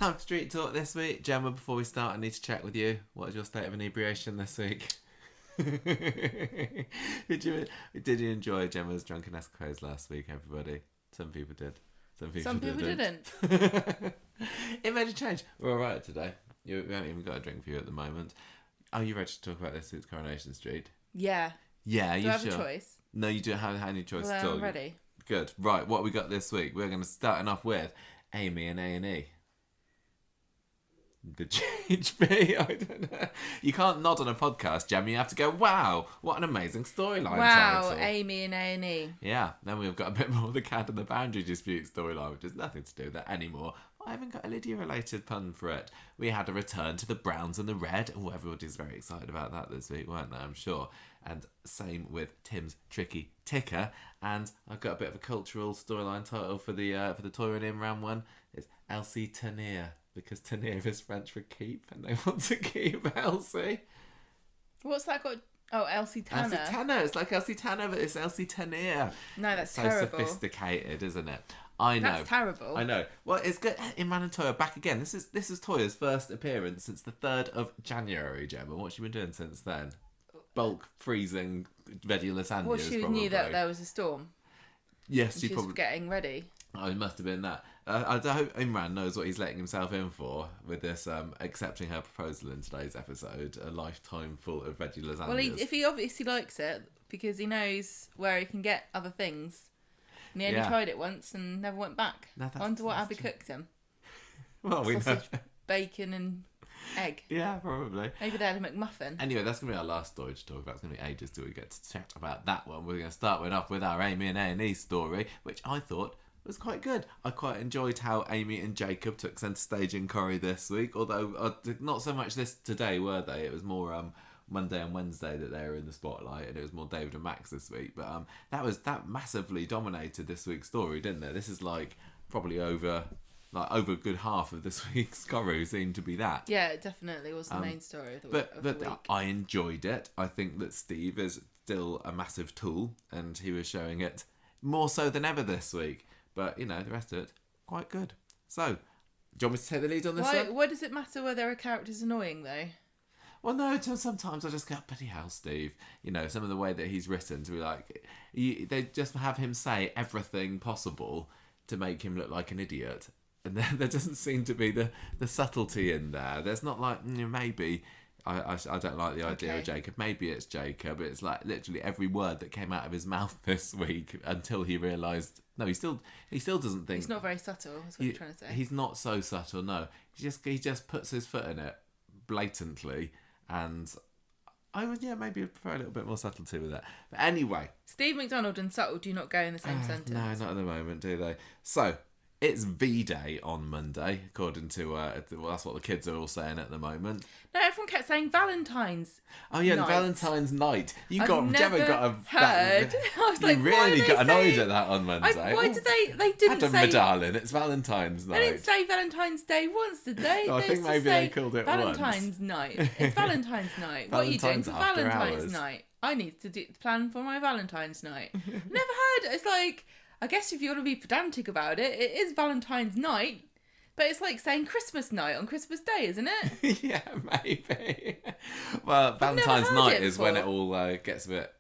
Time for Street Talk this week. Gemma, before we start, I need to check with you. What is your state of inebriation this week? Did you enjoy Gemma's drunken escapades last week, everybody? Some people did. Some people didn't. It made a change. We're alright today. We haven't even got a drink for you at the moment. Are you ready to talk about this week's Coronation Street? Yeah. Yeah, Do you I have sure? a choice? No, you don't have any choice at all. I'm ready. Good. Right, what we got this week? We're going to start off with Amy and A&E. The GHB, I don't know. You can't nod on a podcast, Gem. You have to go, wow, what an amazing storyline title. Amy and A&E. Yeah, then we've got a bit more of the cat and the boundary dispute storyline, which has nothing to do with that anymore. I haven't got a Lydia-related pun for it. We had a return to the browns and the red. Oh, everybody's very excited about that this week, weren't they? I'm sure. And same with Tim's tricky ticker. And I've got a bit of a cultural storyline title for the Toyah and Imran one. It's Elsie Tanier, because Tanier is French for keep, and they want to keep Elsie. What's that got? Oh, Elsie Tanner. Elsie Tanner. It's like Elsie Tanner, but it's Elsie Tanier. No, that's so terrible. Sophisticated, isn't it? I know. That's terrible. I know. Well, it's good. Imran and Toyah back again. This is Toyah's first appearance since the 3rd of January, Gemma. What's she been doing since then? Bulk freezing veggie lasagnas, Well, she probably. knew that there was a storm. Yes, she was probably getting ready. Oh, it must have been that. I hope Imran knows what he's letting himself in for with this accepting her proposal in today's episode, a lifetime full of veggie lasagnas. Well, if he obviously likes it, because he knows where he can get other things. And he only tried it once and never went back. No, I wonder what Abby cooked him. Well, we Sausage, know. bacon and egg. Yeah, probably. Maybe they had a McMuffin. Anyway, that's going to be our last story to talk about. It's going to be ages till we get to chat about that one. We're going to start off with our Amy and A&E story, which I thought was quite good. I quite enjoyed how Amy and Jacob took centre stage in Corrie this week, although not so much this today, were they? It was more Monday and Wednesday that they were in the spotlight, and it was more David and Max this week. But that massively dominated this week's story, didn't it? This is probably over a good half of this week's Corrie seemed to be that. Yeah, it definitely was the main story of the week. But I enjoyed it. I think that Steve is still a massive tool, and he was showing it more so than ever this week. But, the rest of it, quite good. So, do you want me to take the lead on this one? Why does it matter whether a character's annoying, though? Well, no, sometimes I just go, bloody hell, Steve. Some of the way that he's written to be like, they just have him say everything possible to make him look like an idiot. And there doesn't seem to be the subtlety in there. There's not maybe... I don't like the idea of Jacob. Maybe it's Jacob. It's like literally every word that came out of his mouth this week until he realised... No, he still doesn't think... He's not very subtle, that's what you're trying to say. He's not so subtle, no. He just puts his foot in it blatantly, and I would, maybe prefer a little bit more subtlety with that. But anyway... Steve McDonald and subtle do not go in the same sentence. No, not at the moment, do they? So... It's V-Day on Monday, according to, that's what the kids are all saying at the moment. No, everyone kept saying Valentine's night. Valentine's night. Gemma got heard. I was you really got annoyed at that on Monday. Why did they didn't say... Adam, darling, it's Valentine's night. They didn't say Valentine's Day once, did they? I think maybe they called it Valentine's night. It's Valentine's night. What are you doing for Valentine's night? I need to plan for my Valentine's night. Never heard. It's like... I guess if you want to be pedantic about it, it is Valentine's night, but it's like saying Christmas night on Christmas Day, isn't it? Yeah, maybe. Well, Valentine's night is when it all gets a bit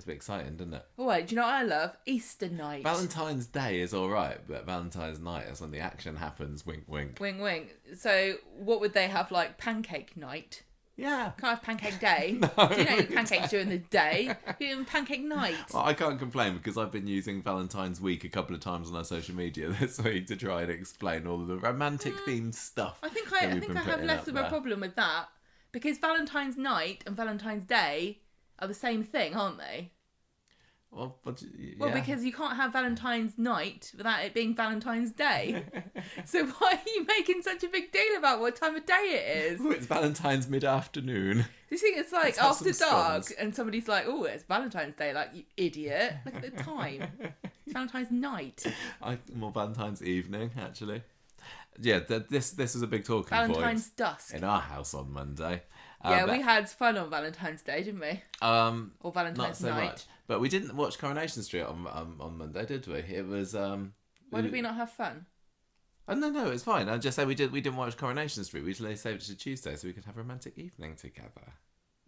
exciting, doesn't it? Oh wait, do you know what I love? Easter night. Valentine's Day is all right, but Valentine's night is when the action happens. Wink, wink. Wink, wink. So what would they have, like pancake night? Yeah. Can't have pancake day. No, do you know pancakes during the day? You're doing pancake night. Well, I can't complain because I've been using Valentine's week a couple of times on our social media this week to try and explain all of the romantic themed stuff. I think I have less of a problem with that because Valentine's night and Valentine's Day are the same thing, aren't they? Well, well, because you can't have Valentine's night without it being Valentine's Day. So why are you making such a big deal about what time of day it is? Oh, it's Valentine's mid-afternoon. Do you think it's like after dark and somebody's like, oh, it's Valentine's Day, like, you idiot. Look at the time. It's Valentine's night. More Valentine's evening, actually. Yeah, this was a big talking Valentine's point dusk. in our house on Monday. We had fun on Valentine's Day, didn't we? Or Valentine's not so night. much. But we didn't watch Coronation Street on Monday, did we? It was... Why did we not have fun? Oh, no, it's fine. I just said we didn't watch Coronation Street. We saved it to Tuesday so we could have a romantic evening together.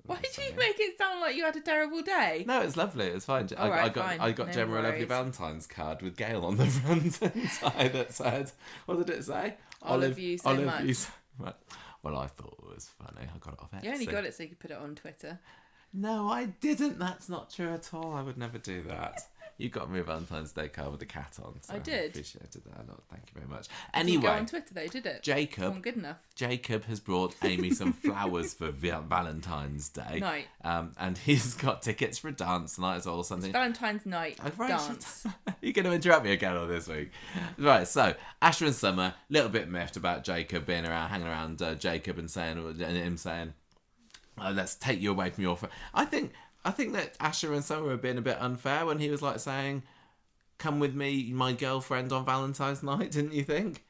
Why did you make it sound like you had a terrible day? No, it's lovely. It's fine. I got no Gemma a lovely Valentine's card with Gail on the front inside that said, what did it say? I love you so much. You so much. Well, I thought it was funny. I got it off Etsy. You only got it so you could put it on Twitter. No, I didn't. That's not true at all. I would never do that. You got me a Valentine's Day card with a cat on. So I did. I appreciated that. Thank you very much. Anyway. Didn't go on Twitter though, did it? Jacob. Wasn't good enough. Jacob has brought Amy some flowers for Valentine's Day. Night. And he's got tickets for a dance tonight as well. Something. It's Valentine's night dance. You're going to interrupt me again all this week. Right, so Asher and Summer, a little bit miffed about Jacob being around, hanging around Jacob and him saying, let's take you away from your friend. I think that Asher and Summer were being a bit unfair when he was like saying, come with me, my girlfriend, on Valentine's night, didn't you think?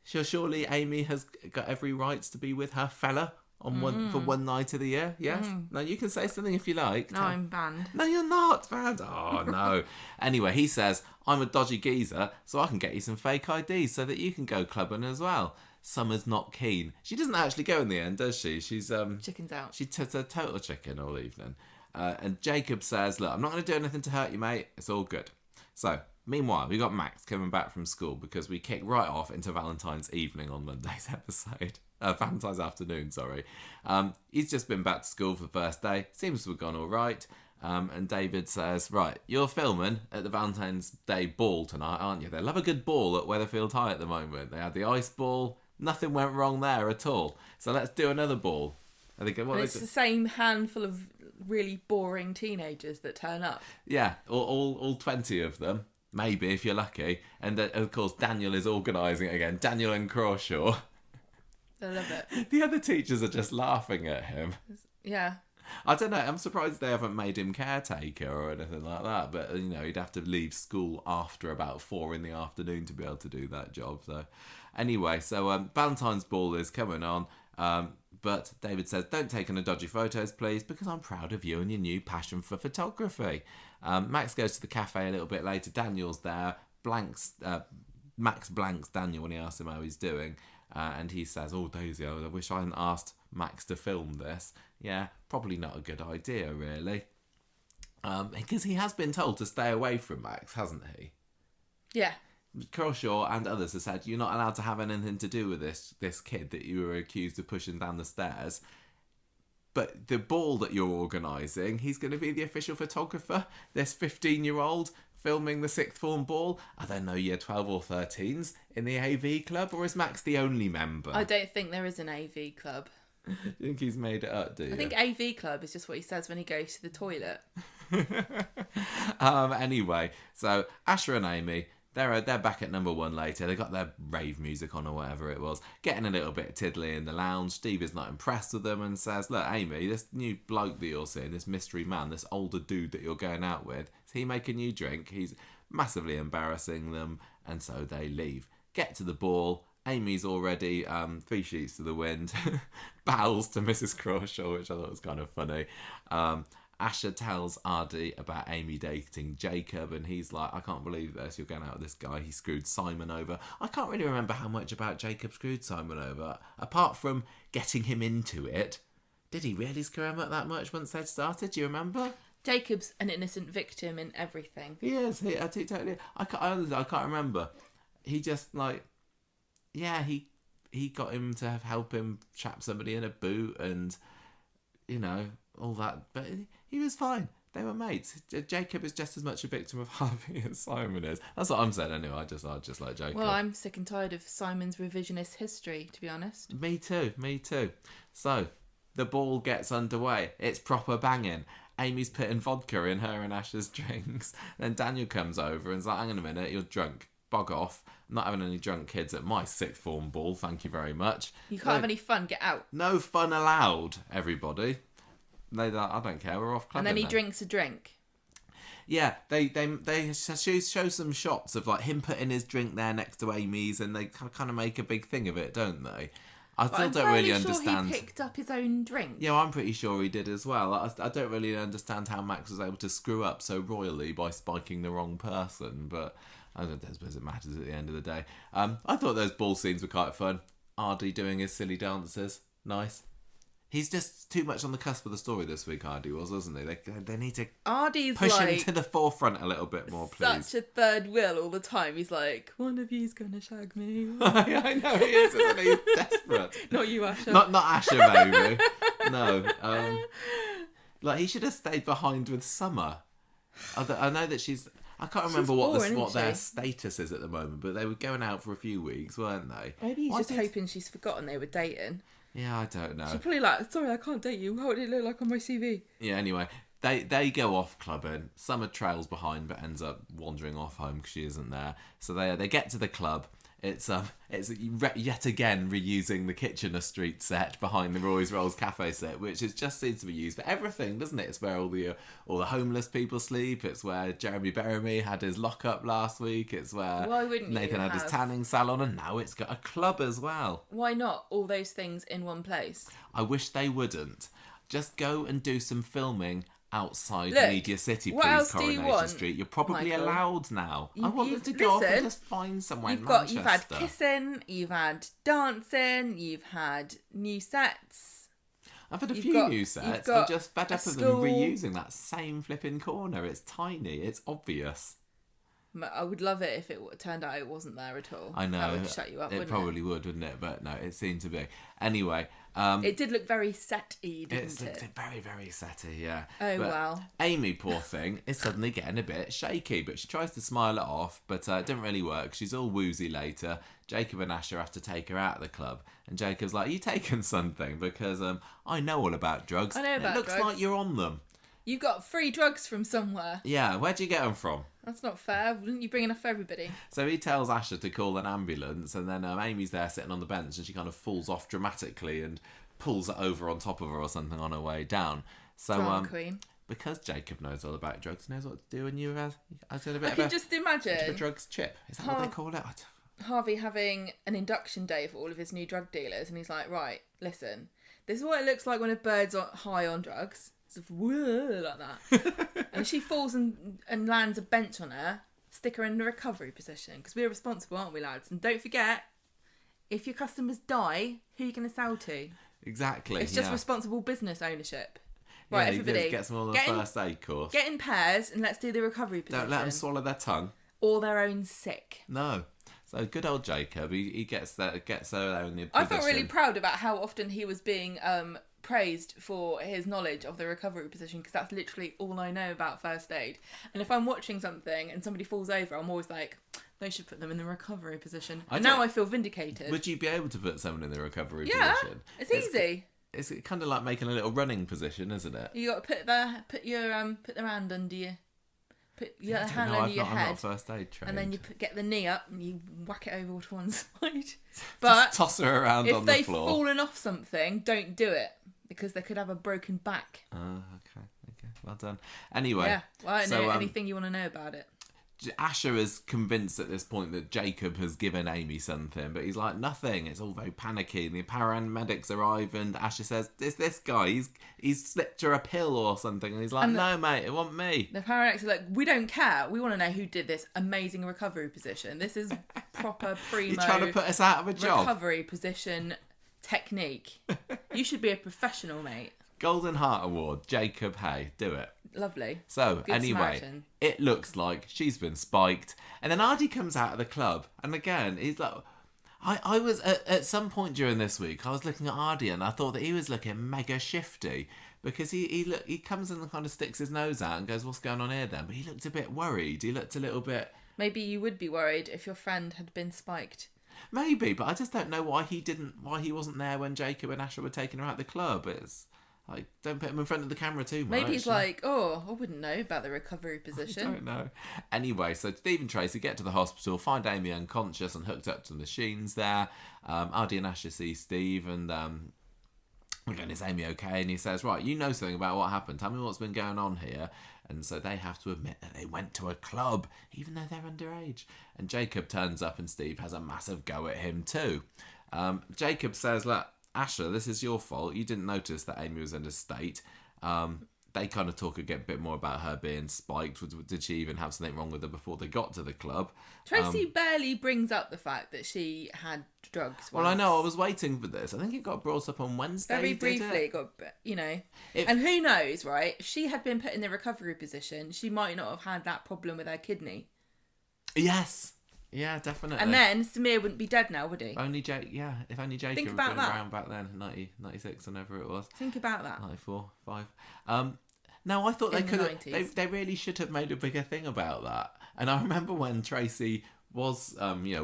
Surely Amy has got every right to be with her fella on for one night of the year, yes? No, you can say something if you like. No, I'm banned. No, you're not banned. Oh, no. Anyway, he says, I'm a dodgy geezer, so I can get you some fake IDs so that you can go clubbing as well. Summer's not keen. She doesn't actually go in the end, does she? She's chicken's out. She's a total chicken all evening. And Jacob says, look, I'm not going to do anything to hurt you, mate. It's all good. So, meanwhile, we got Max coming back from school because we kicked right off into Valentine's evening on Monday's episode. Valentine's afternoon, sorry. He's just been back to school for the first day. Seems to have gone all right. And David says, right, you're filming at the Valentine's Day ball tonight, aren't you? They love a good ball at Weatherfield High at the moment. They had the ice ball. Nothing went wrong there at all. So let's do another ball. I think it's the same handful of really boring teenagers that turn up. Yeah, all 20 of them, maybe if you're lucky. And of course, Daniel is organising it again. Daniel and Crawshaw. I love it. The other teachers are just laughing at him. Yeah. I don't know. I'm surprised they haven't made him caretaker or anything like that. But he'd have to leave school after about 4 p.m. to be able to do that job. So, anyway, Valentine's ball is coming on. But David says, don't take any dodgy photos, please, because I'm proud of you and your new passion for photography. Max goes to the cafe a little bit later. Daniel's there. Max blanks Daniel when he asks him how he's doing. And he says, oh, Daisy, I wish I hadn't asked Max to film this. Yeah, probably not a good idea, really. Because he has been told to stay away from Max, hasn't he? Yeah. Crawshaw and others have said, you're not allowed to have anything to do with this kid that you were accused of pushing down the stairs. But the ball that you're organising, he's going to be the official photographer. This 15-year-old filming the sixth form ball. Are there no year 12 or 13s in the AV club, or is Max the only member? I don't think there is an AV club. You think he's made it up, do you? I think AV club is just what he says when he goes to the toilet. Anyway, so Asher and Amy, they're back at number 1 later. They got their rave music on or whatever it was, getting a little bit tiddly in the lounge. Steve is not impressed with them and says, look, Amy, this new bloke that you're seeing, this mystery man, this older dude that you're going out with, is he making you drink? He's massively embarrassing them, and so they leave. Get to the ball. Amy's already 3 sheets to the wind, bows to Mrs. Crawshaw, which I thought was kind of funny. Asher tells Ardy about Amy dating Jacob, and he's like, I can't believe this, you're going out with this guy, he screwed Simon over. I can't really remember how much about Jacob screwed Simon over, apart from getting him into it. Did he really screw him up that much once they'd started? Do you remember? Jacob's an innocent victim in everything. He is, totally. I can't remember. He just, like, yeah, he got him to help him trap somebody in a boot and, all that, but he was fine. They were mates. Jacob is just as much a victim of Harvey as Simon is. That's what I'm saying anyway. I just like Jacob. Well, I'm sick and tired of Simon's revisionist history, to be honest. Me too. So, the ball gets underway. It's proper banging. Amy's putting vodka in her and Asher's drinks. Then Daniel comes over and's like, hang on a minute, you're drunk. Bog off. I'm not having any drunk kids at my sixth form ball, thank you very much. You can't have any fun, get out. No fun allowed, everybody. I don't care, we're off clubbing. And then he drinks a drink. Yeah, they show some shots of like him putting his drink there next to Amy's, and they kind of make a big thing of it, don't they? I still don't really understand. He picked up his own drink. Yeah, I'm pretty sure he did as well. I don't really understand how Max was able to screw up so royally by spiking the wrong person, but I don't suppose it matters at the end of the day. I thought those ball scenes were quite fun. Ardy doing his silly dances. Nice. He's just too much on the cusp of the story this week, Ardy wasn't he? They need to Ardy's push him to the forefront a little bit more, please. Such a third wheel all the time. He's like, one of you's going to shag me. I know he is, isn't he? He's desperate. Not you, Asher. Not Asher, maybe. No. He should have stayed behind with Summer. I know that she's... I can't remember what their status is at the moment, but they were going out for a few weeks, weren't they? Maybe he's just hoping she's forgotten they were dating. Yeah, I don't know. She's probably like, sorry, I can't date you. What did it look like on my CV? Yeah, anyway, they go off clubbing. Summer trails behind but ends up wandering off home because she isn't there. So they get to the club. It's yet again reusing the Kitchener Street set behind the Roy's Rolls Cafe set, which is just seems to be used for everything, doesn't it? It's where all the homeless people sleep. It's where Jeremy Beremy had his lockup last week. It's where Nathan had his tanning salon, and now it's got a club as well. Why not all those things in one place? I wish they wouldn't. Just go and do some filming outside Media City, please, Coronation Street. You're probably allowed now. I want them to go off and just find somewhere in Manchester. You've had kissing, you've had dancing, you've had new sets. I've had a few new sets. I'm just fed up of them reusing that same flipping corner. It's tiny. It's obvious. I would love it if it turned out it wasn't there at all. I know. That would shut you up, wouldn't it? It probably would, wouldn't it? But no, it seemed to be. Anyway. It did look very set-y, didn't it? It looked very, very set-y, yeah. Oh, wow. Amy, poor thing, is suddenly getting a bit shaky, but she tries to smile it off, but it didn't really work. She's all woozy later. Jacob and Asher have to take her out of the club. And Jacob's like, you taking something? Because I know all about drugs. I know about drugs. It looks like you're on them. You got free drugs from somewhere. Yeah, where'd you get them from? That's not fair. Wouldn't you bring enough for everybody? So he tells Asher to call an ambulance, and then Amy's there sitting on the bench, and she kind of falls off dramatically and pulls it over on top of her or something on her way down. So Drama queen. Because Jacob knows all about drugs, knows what to do, and you have I can just imagine a drugs chip. Is that what they call it? Harvey having an induction day for all of his new drug dealers, and he's like, right, listen, this is what it looks like when a bird's high on drugs. It's like that. And if she falls and lands a bench on her, stick her in the recovery position, because we're responsible, aren't we, lads? And don't forget, if your customers die, who are you going to sell to? Exactly. It's just responsible business ownership. Right, everybody, get some on the first aid course. Get in pairs and let's do the recovery position. Don't let them swallow their tongue. Or their own sick. No. So good old Jacob, he gets there in the position. I felt really proud about how often he was being praised for his knowledge of the recovery position, because that's literally all I know about first aid. And if I'm watching something and somebody falls over, I'm always like, they should put them in the recovery position. And now I feel vindicated. Would you be able to put someone in the recovery position? Yeah, it's easy. It's kind of like making a little running position, isn't it? You got to put their hand under you. Put your hand under your head. I'm not first aid trained. And then you get the knee up and you whack it over to one side. But just toss her around on the floor. If they've fallen off something, don't do it, because they could have a broken back. Okay. Well done. Anyway. Yeah, well, I don't know anything you want to know about it. Asher is convinced at this point that Jacob has given Amy something, but he's like, nothing. It's all very panicky. And the paramedics arrive, and Asher says, it's this guy. He's slipped her a pill or something. And he's like, no, mate, it wasn't me. The paramedics are like, we don't care. We want to know who did this amazing recovery position. This is proper primo. You're trying to put us out of a job. Recovery position technique. You should be a professional, mate. Golden Heart Award, Jacob Hay, do it. Lovely. So, Good anyway, Samaritan. It looks like she's been spiked. And then Ardy comes out of the club, and again, he's like... I was, at some point during this week, I was looking at Ardy, and I thought that he was looking mega shifty, because he comes in and kind of sticks his nose out and goes, what's going on here then? But he looked a bit worried. He looked a little bit... Maybe you would be worried if your friend had been spiked. Maybe, but I just don't know why he wasn't there when Jacob and Asher were taking her out of the club. It's... Like, don't put him in front of the camera too much. Maybe he's like, I wouldn't know about the recovery position. I don't know. Anyway, so Steve and Tracy get to the hospital, find Amy unconscious and hooked up to the machines there. Ardy and Asher see Steve, and again, is Amy okay? And he says, right, you know something about what happened. Tell me what's been going on here. And so they have to admit that they went to a club, even though they're underage. And Jacob turns up, and Steve has a massive go at him too. Jacob says, look, Asher, this is your fault. You didn't notice that Amy was in a state. they kind of talk a bit more about her being spiked. Did she even have something wrong with her before they got to the club? Tracy barely brings up the fact that she had drugs. Well, I know. I was waiting for this. I think it got brought up on Wednesday. Very briefly, it got, and who knows, right? If she had been put in the recovery position, she might not have had that problem with her kidney. Yes. Yeah, definitely. And then Samir wouldn't be dead now, would he? If only Jacob had been around back then, 90, 96, whenever it was. Think about that. 94, 5. No, I thought they really should have made a bigger thing about that. And I remember when Tracy was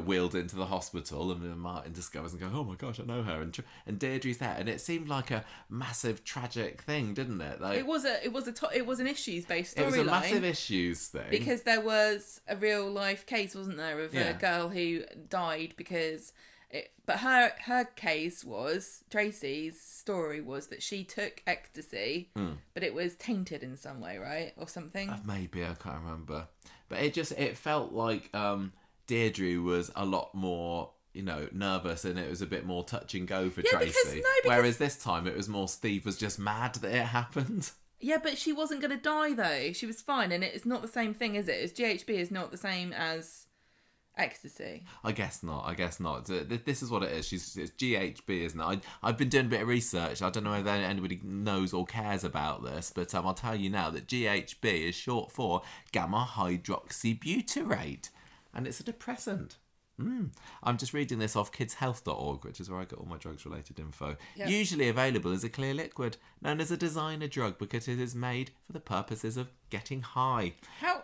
wheeled into the hospital and Martin discovers and goes, oh my gosh, I know her, and Deirdre's there, and it seemed like a massive tragic thing, didn't it? Like, it was an issues based storyline. It was a massive issues thing because there was a real life case, wasn't there, of a girl who died because but her case was, Tracy's story was that she took ecstasy, but it was tainted in some way, right, or something. Maybe, I can't remember, but it felt like Deirdre was a lot more, nervous, and it was a bit more touch and go for Tracy. Whereas this time it was more Steve was just mad that it happened. Yeah, but she wasn't going to die though. She was fine, and it's not the same thing, is it? GHB is not the same as ecstasy. I guess not. This is what it is. It's GHB, isn't it? I've been doing a bit of research. I don't know whether anybody knows or cares about this, but I'll tell you now that GHB is short for gamma hydroxybutyrate. And it's a depressant. I'm just reading this off kidshealth.org, which is where I get all my drugs-related info. Yep. Usually available as a clear liquid, known as a designer drug because it is made for the purposes of getting high. How?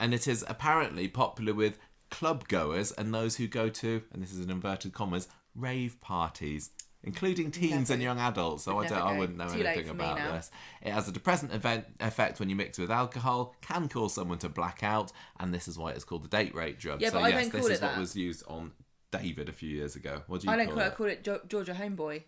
And it is apparently popular with club goers and those who go to, and this is in inverted commas, rave parties, including teens and young adults, so I wouldn't know anything about this. It has a depressant effect when you mix it with alcohol, can cause someone to black out, and this is why it's called the date rape drug. Yeah, so but I yes, don't call this it is that. What was used on David a few years ago. What do you call it? I call it Georgia Homeboy.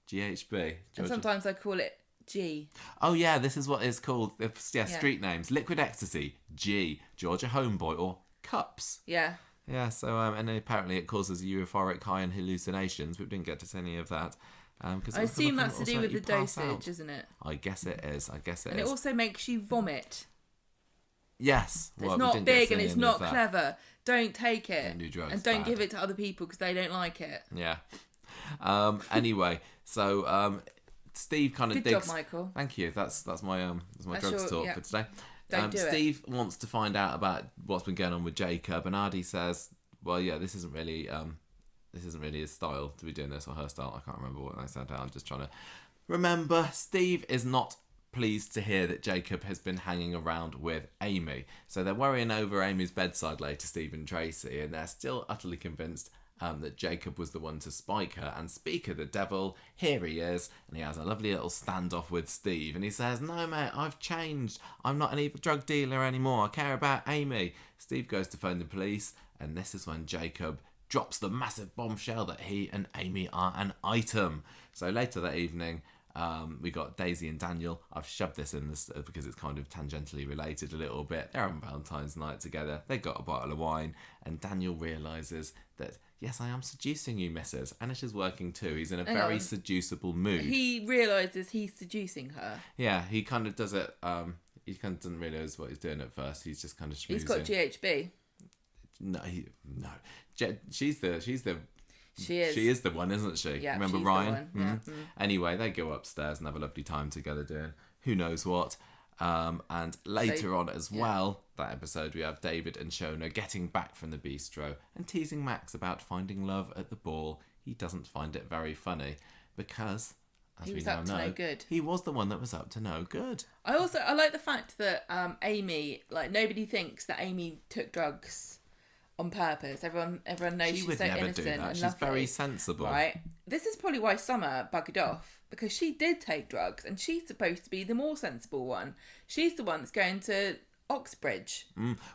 GHB. Georgia. And sometimes I call it G. Oh yeah, this is what it's called. Street names. Liquid Ecstasy, G, Georgia Homeboy, or Cups. Yeah. Yeah, so and then apparently it causes a euphoric high and hallucinations. We didn't get to any of that. I assume that's to do with the dosage, isn't it? I guess it is. And it also makes you vomit. Yes. It's not big and it's not clever. Don't take it. Don't do drugs. And don't give it to other people because they don't like it. Yeah. Anyway, so Steve kind of digs. Good job, Michael. Thank you. That's my drugs talk for today. Steve wants to find out about what's been going on with Jacob, and Ardy says, "Well, yeah, this isn't really his style to be doing this, or her style. I can't remember what I said. I'm just trying to remember." Steve is not pleased to hear that Jacob has been hanging around with Amy, so they're worrying over Amy's bedside later, Steve and Tracy, and they're still utterly convinced that Jacob was the one to spike her. And speak of the devil, here he is, and he has a lovely little standoff with Steve, and he says, "No mate, I've changed, I'm not an evil drug dealer anymore, I care about Amy." Steve goes to phone the police, and this is when Jacob drops the massive bombshell that he and Amy are an item. So later that evening, we got Daisy and Daniel. I've shoved this in this because it's kind of tangentially related a little bit. They're on Valentine's night together. They've got a bottle of wine, and Daniel realises that, "Yes, I am seducing you, missus." And it is working too. He's in a very seducible mood. He realises he's seducing her. Yeah, he kind of does it. He kind of doesn't realise what he's doing at first. He's just kind of schmoozing. He's got GHB. No. She's the. She is. She is the one, isn't she? Yeah, remember she's Ryan? the one. Yeah. Mm. Anyway, they go upstairs and have a lovely time together doing who knows what. And later on as well, that episode, we have David and Shona getting back from the bistro and teasing Max about finding love at the ball. He doesn't find it very funny because, as we now know, he was the one that was up to no good. I like the fact that Amy, like, nobody thinks that Amy took drugs on purpose. Everyone knows she's so innocent and lovely. She's very sensible. Right? This is probably why Summer buggered off, because she did take drugs and she's supposed to be the more sensible one. She's the one that's going to Oxbridge.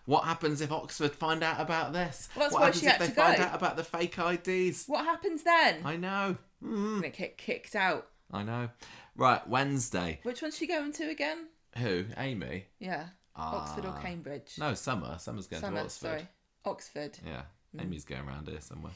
What happens if Oxford find out about this? Well, that's what why happens she had if they to go. find out about the fake IDs? What happens then? I know. Gonna get kicked out. I know. Right, Wednesday. Which one's she going to again? Who? Amy? Yeah. Oxford or Cambridge? No, Summer. Summer's going to Oxford. Sorry. Oxford. Yeah. Amy's going around here somewhere.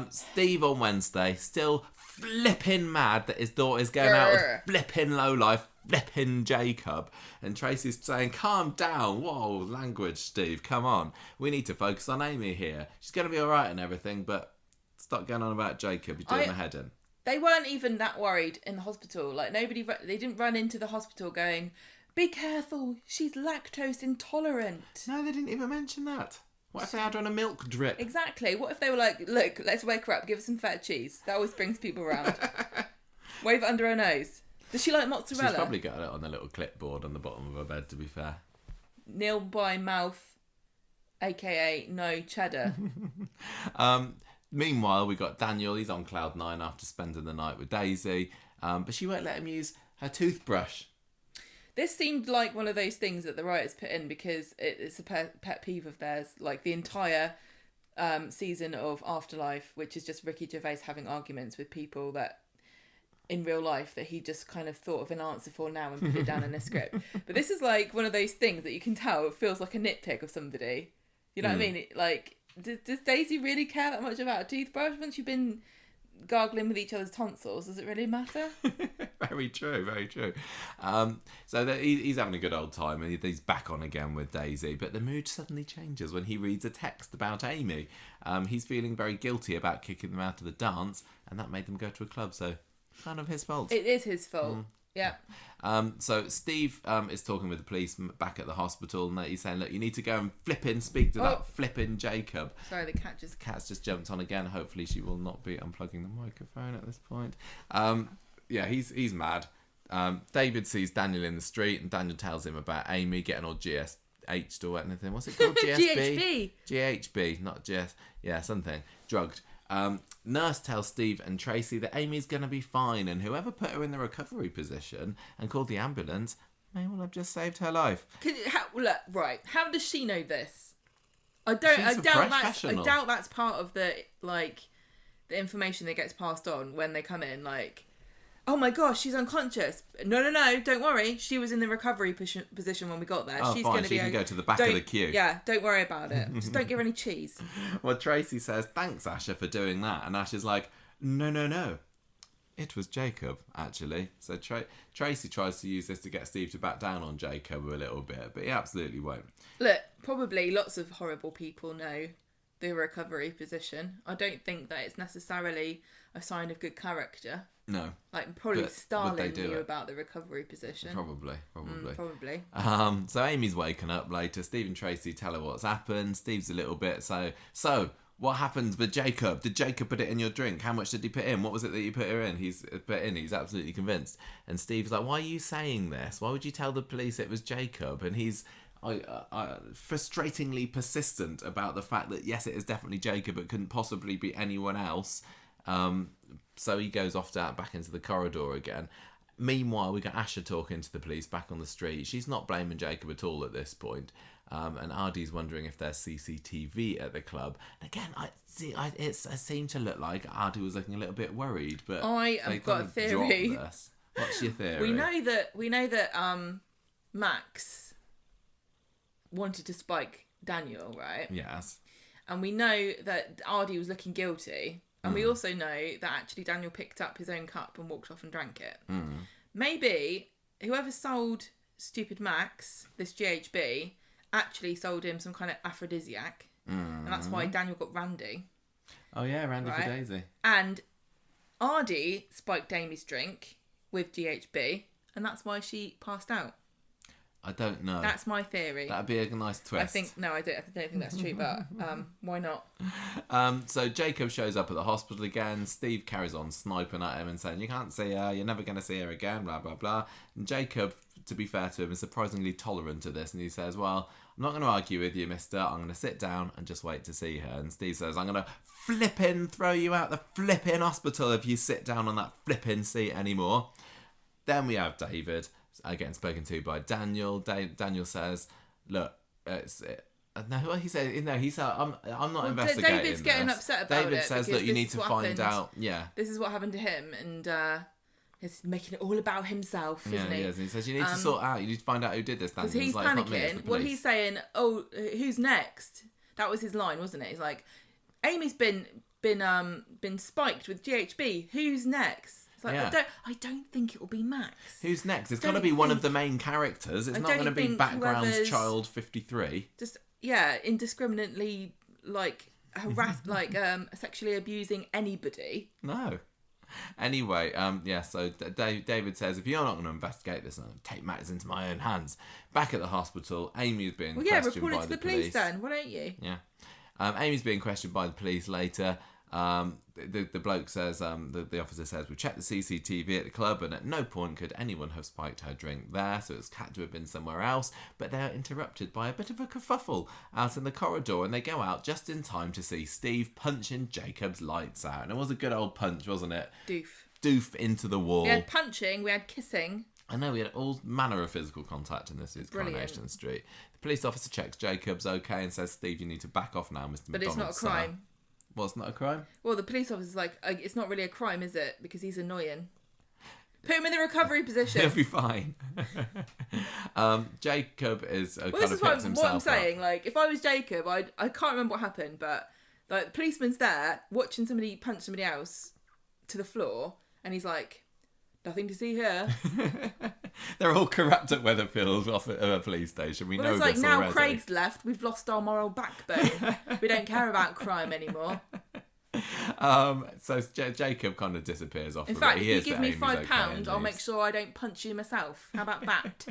Steve on Wednesday, still flipping mad that his daughter's going out with flipping lowlife, flipping Jacob. And Tracy's saying, calm down. Whoa, language, Steve, come on. We need to focus on Amy here. She's going to be all right and everything, but stop going on about Jacob. You're doing my head in. They weren't even that worried in the hospital. Like, they didn't run into the hospital going, be careful, she's lactose intolerant. No, they didn't even mention that. What if they had her on a milk drip? Exactly. What if they were like, look, let's wake her up, give her some feta cheese. That always brings people around. Wave it under her nose. Does she like mozzarella? She's probably got it on the little clipboard on the bottom of her bed, to be fair. Nil by mouth, a.k.a. no cheddar. Meanwhile, we got Daniel. He's on cloud 9 after spending the night with Daisy. But she won't let him use her toothbrush. This seemed like one of those things that the writers put in because it's a pet peeve of theirs. Like the entire season of Afterlife, which is just Ricky Gervais having arguments with people that in real life that he just kind of thought of an answer for now and put it down in a script. But this is like one of those things that you can tell it feels like a nitpick of somebody. You know what I mean? Does Daisy really care that much about a toothbrush once you've been gargling with each other's tonsils? Does it really matter? Very true, very true. So he's having a good old time and he's back on again with Daisy, but the mood suddenly changes when he reads a text about Amy. He's feeling very guilty about kicking them out of the dance, and that made them go to a club, so kind of his fault. It is his fault. Yeah. So Steve is talking with the police back at the hospital, and he's saying, look, you need to go and speak to that flipping Jacob. Sorry, the cat's just jumped on again. Hopefully she will not be unplugging the microphone at this point. Yeah, he's mad. David sees Daniel in the street, and Daniel tells him about Amy getting all GSH'd or anything. What's it called? GSB? GHB, not GS. Yeah, something. Drugged. Nurse tells Steve and Tracy that Amy's going to be fine, and whoever put her in the recovery position and called the ambulance may well have just saved her life. How does she know this? I doubt that's part of the information that gets passed on when they come in. Like, oh my gosh, she's unconscious. No, don't worry. She was in the recovery position when we got there. Oh, she's fine. going to can go to the back of the queue. Yeah, don't worry about it. Just don't give her any cheese. Well, Tracy says, thanks, Asher, for doing that. And Asher's like, no. It was Jacob, actually. So Tracy tries to use this to get Steve to back down on Jacob a little bit, but he absolutely won't. Look, probably lots of horrible people know the recovery position. I don't think that it's necessarily a sign of good character. No. Like, probably Stalin knew about the recovery position. Probably. Probably. So Amy's waking up later. Steve and Tracy tell her what's happened. Steve's a little bit so what happened with Jacob? Did Jacob put it in your drink? How much did he put in? What was it that you put her in? He's absolutely convinced. And Steve's like, why are you saying this? Why would you tell the police it was Jacob? And he's frustratingly persistent about the fact that, yes, it is definitely Jacob. It couldn't possibly be anyone else. So he goes off back into the corridor again. Meanwhile, we got Asher talking to the police back on the street. She's not blaming Jacob at all at this point. And Ardy's wondering if there's CCTV at the club. And again, it seemed to look like Ardy was looking a little bit worried. But I've got a theory. What's your theory? We know that Max wanted to spike Daniel, right? Yes. And we know that Ardy was looking guilty. And we also know that actually Daniel picked up his own cup and walked off and drank it. Maybe whoever sold stupid Max, this GHB, actually sold him some kind of aphrodisiac. And that's why Daniel got Randy. Oh yeah, Randy for Daisy. And Ardy spiked Amy's drink with GHB, and that's why she passed out. I don't know. That's my theory. That'd be a nice twist. I don't think that's true, but why not? So Jacob shows up at the hospital again. Steve carries on sniping at him and saying, you can't see her, you're never going to see her again, blah, blah, blah. And Jacob, to be fair to him, is surprisingly tolerant of this. And he says, well, I'm not going to argue with you, mister. I'm going to sit down and just wait to see her. And Steve says, I'm going to flipping throw you out the flipping hospital if you sit down on that flipping seat anymore. Then we have David, getting spoken to by Daniel. Daniel says, look, no, he said, I'm not investigating David's getting upset about David says, look, you need to find out. Yeah. This is what happened to him, and he's making it all about himself, isn't he? Yes, and he says, you need to sort out, you need to find out who did this. Because he's panicking. Well, he's saying, oh, who's next? That was his line, wasn't it? He's like, Amy's been spiked with GHB. Who's next? It's like, I don't think it will be Max. Who's next? It's got to be one of the main characters. It's not going to be background child 53. Just indiscriminately sexually abusing anybody. No. Anyway, so David says, if you're not going to investigate this, I'm going to take matters into my own hands. Back at the hospital, Amy's being questioned report it by to the police then, why don't you? Yeah. Amy's being questioned by the police later. The bloke says, the officer says, we checked the CCTV at the club and at no point could anyone have spiked her drink there, so it's had to have been somewhere else, but they're interrupted by a bit of a kerfuffle out in the corridor, and they go out just in time to see Steve punching Jacob's lights out. And it was a good old punch, wasn't it? Doof into the wall. We had punching, we had kissing. I know, we had all manner of physical contact in this Coronation Street. The police officer checks Jacob's okay and says, Steve, you need to back off now, Mr. But McDonald. It's not a crime. Well, it's not a crime? Well, the police officer's like, it's not really a crime, is it? Because he's annoying. Put him in the recovery position. He'll be fine. Jacob is kind of picks himself what I'm saying. up. Like, if I was Jacob, I can't remember what happened, but like the policeman's there watching somebody punch somebody else to the floor, and he's like, nothing to see here. They're all corrupt at Weatherfield off at a police station. We know it's like this now already. Craig's left, we've lost our moral backbone. We don't care about crime anymore. So Jacob kind of disappears off. In of fact, it. if you give me £5, I'll make sure I don't punch you myself. How about that?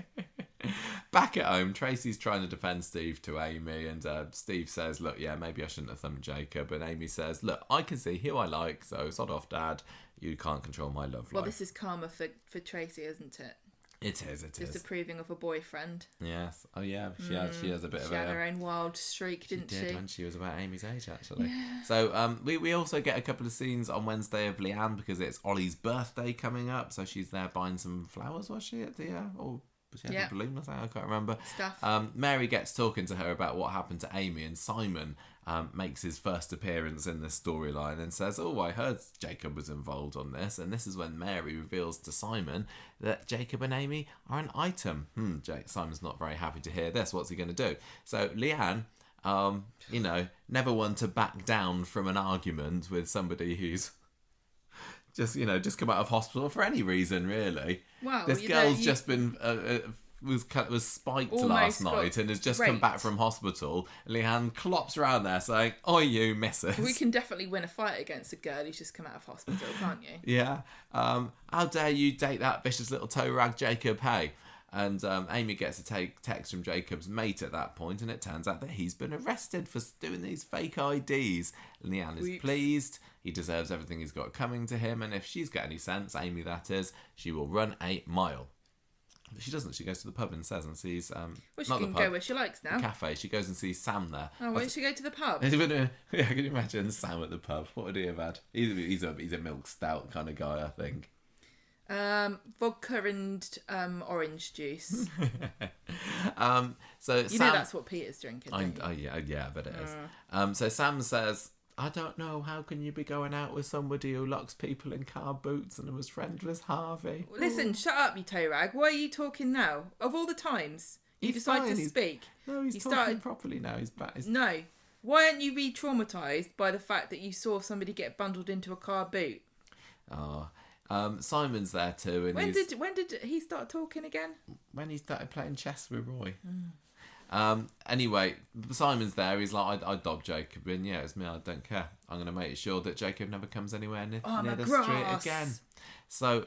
Back at home, Tracy's trying to defend Steve to Amy, and Steve says, look, maybe I shouldn't have thumped Jacob, and Amy says, look, I can see who I like, so sod off, Dad. You can't control my love life. Well, this is karma for Tracy, isn't it? It is. Disapproving of a boyfriend. Yes. Oh, yeah. She has a bit of a... She had her own wild streak, didn't she? She did when she was about Amy's age, actually. Yeah. So we also get a couple of scenes on Wednesday of Leanne because it's Ollie's birthday coming up. So she's there buying some flowers, was she, at the... or she had a balloon or something? I can't remember. Stuff. Mary gets talking to her about what happened to Amy, and Simon makes his first appearance in this storyline and says, oh, I heard Jacob was involved on this. And this is when Mary reveals to Simon that Jacob and Amy are an item. Simon's not very happy to hear this. What's he going to do? So Leanne, never one to back down from an argument with somebody who's just come out of hospital for any reason, really. Wow, this girl's just been... was spiked last night and has just come back from hospital. Leanne clops around there saying, "Oi, you missus." We can definitely win a fight against a girl who's just come out of hospital, can't you? Yeah. How dare you date that vicious little toe rag Jacob, hey? And Amy gets a text from Jacob's mate at that point, and it turns out that he's been arrested for doing these fake IDs. Leanne is pleased. He deserves everything he's got coming to him, and if she's got any sense, Amy that is, she will run a mile. But she doesn't. She goes to the pub and says and sees... she can go where she likes now. The cafe. She goes and sees Sam there. Oh, why did she go to the pub? Yeah, can you imagine Sam at the pub? What would he have had? He's a milk stout kind of guy, I think. Vodka and orange juice. So Sam, that's what Peter's drinking. Yeah, but it is. So Sam says, I don't know, how can you be going out with somebody who locks people in car boots and was friends with Harvey? Listen, shut up, you toe rag. Why are you talking now? Of all the times you decide to speak. No, he's talking properly now. He's back. No. Why aren't you re-traumatised by the fact that you saw somebody get bundled into a car boot? Simon's there too. And when did he start talking again? When he started playing chess with Roy. Anyway, Simon's there. He's like, I dobbed Jacob in. Yeah, it's me. I don't care. I'm going to make sure that Jacob never comes anywhere near the street again. So,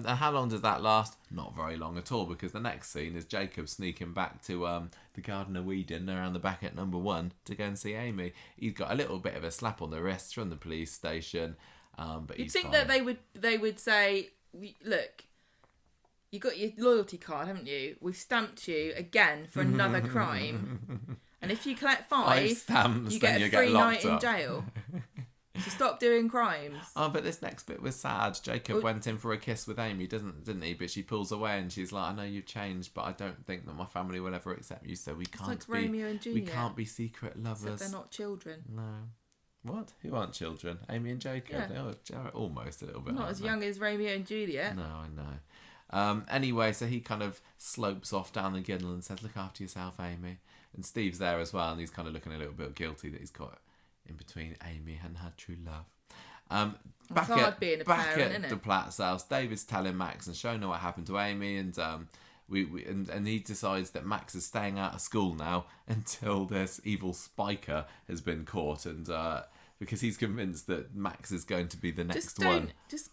how long does that last? Not very long at all, because the next scene is Jacob sneaking back to the Garden of Eden around the back at number 1 to go and see Amy. He's got a little bit of a slap on the wrist from the police station, but he's fine. You'd think that they would say, look, you got your loyalty card, haven't you? We've stamped you again for another crime. And if you collect 5 stamps, you get a free night in jail. So stop doing crimes. Oh, but this next bit was sad. Jacob went in for a kiss with Amy, didn't he? But she pulls away and she's like, I know you've changed, but I don't think that my family will ever accept you, so we can't be Romeo and Juliet. We can't be secret lovers. Except they're not children. No. What? Who aren't children? Amy and Jacob? Yeah. They're almost a little bit. Not as young as Romeo and Juliet. No, I know. Anyway, so he kind of slopes off down the ginnel and says, look after yourself, Amy. And Steve's there as well, and he's kind of looking a little bit guilty that he's got in between Amy and her true love. Back at the Platt's house, David's telling Max and showing her what happened to Amy, and and he decides that Max is staying out of school now until this evil spiker has been caught, and because he's convinced that Max is going to be the next one. Just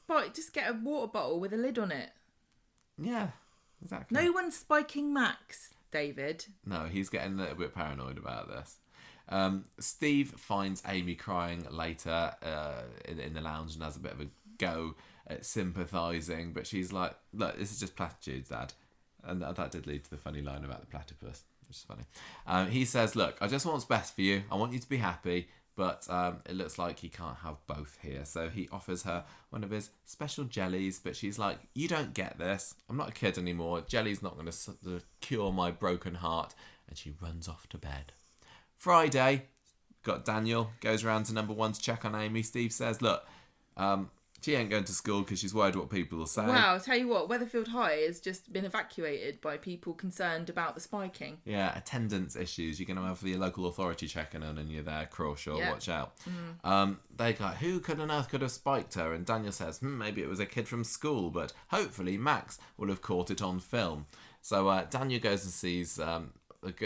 get a water bottle with a lid on it. Yeah, exactly. No one's spiking Max, David. No, he's getting a little bit paranoid about this. Steve finds Amy crying later in the lounge and has a bit of a go at sympathising, but she's like, look, this is just platitudes, Dad. And that did lead to the funny line about the platypus, which is funny. He says, look, I just want what's best for you. I want you to be happy, but it looks like he can't have both here. So he offers her one of his special jellies, but she's like, you don't get this. I'm not a kid anymore. Jelly's not going to cure my broken heart. And she runs off to bed. Friday, got Daniel, goes around to number 1 to check on Amy. Steve says, look, she ain't going to school because she's worried what people will say. Wow, I'll tell you what, Weatherfield High has just been evacuated by people concerned about the spiking. Yeah, attendance issues. You're going to have the local authority checking on and you're there, Crawshaw, watch out. They go, who on earth could have spiked her? And Daniel says, maybe it was a kid from school, but hopefully Max will have caught it on film. So Daniel goes and sees...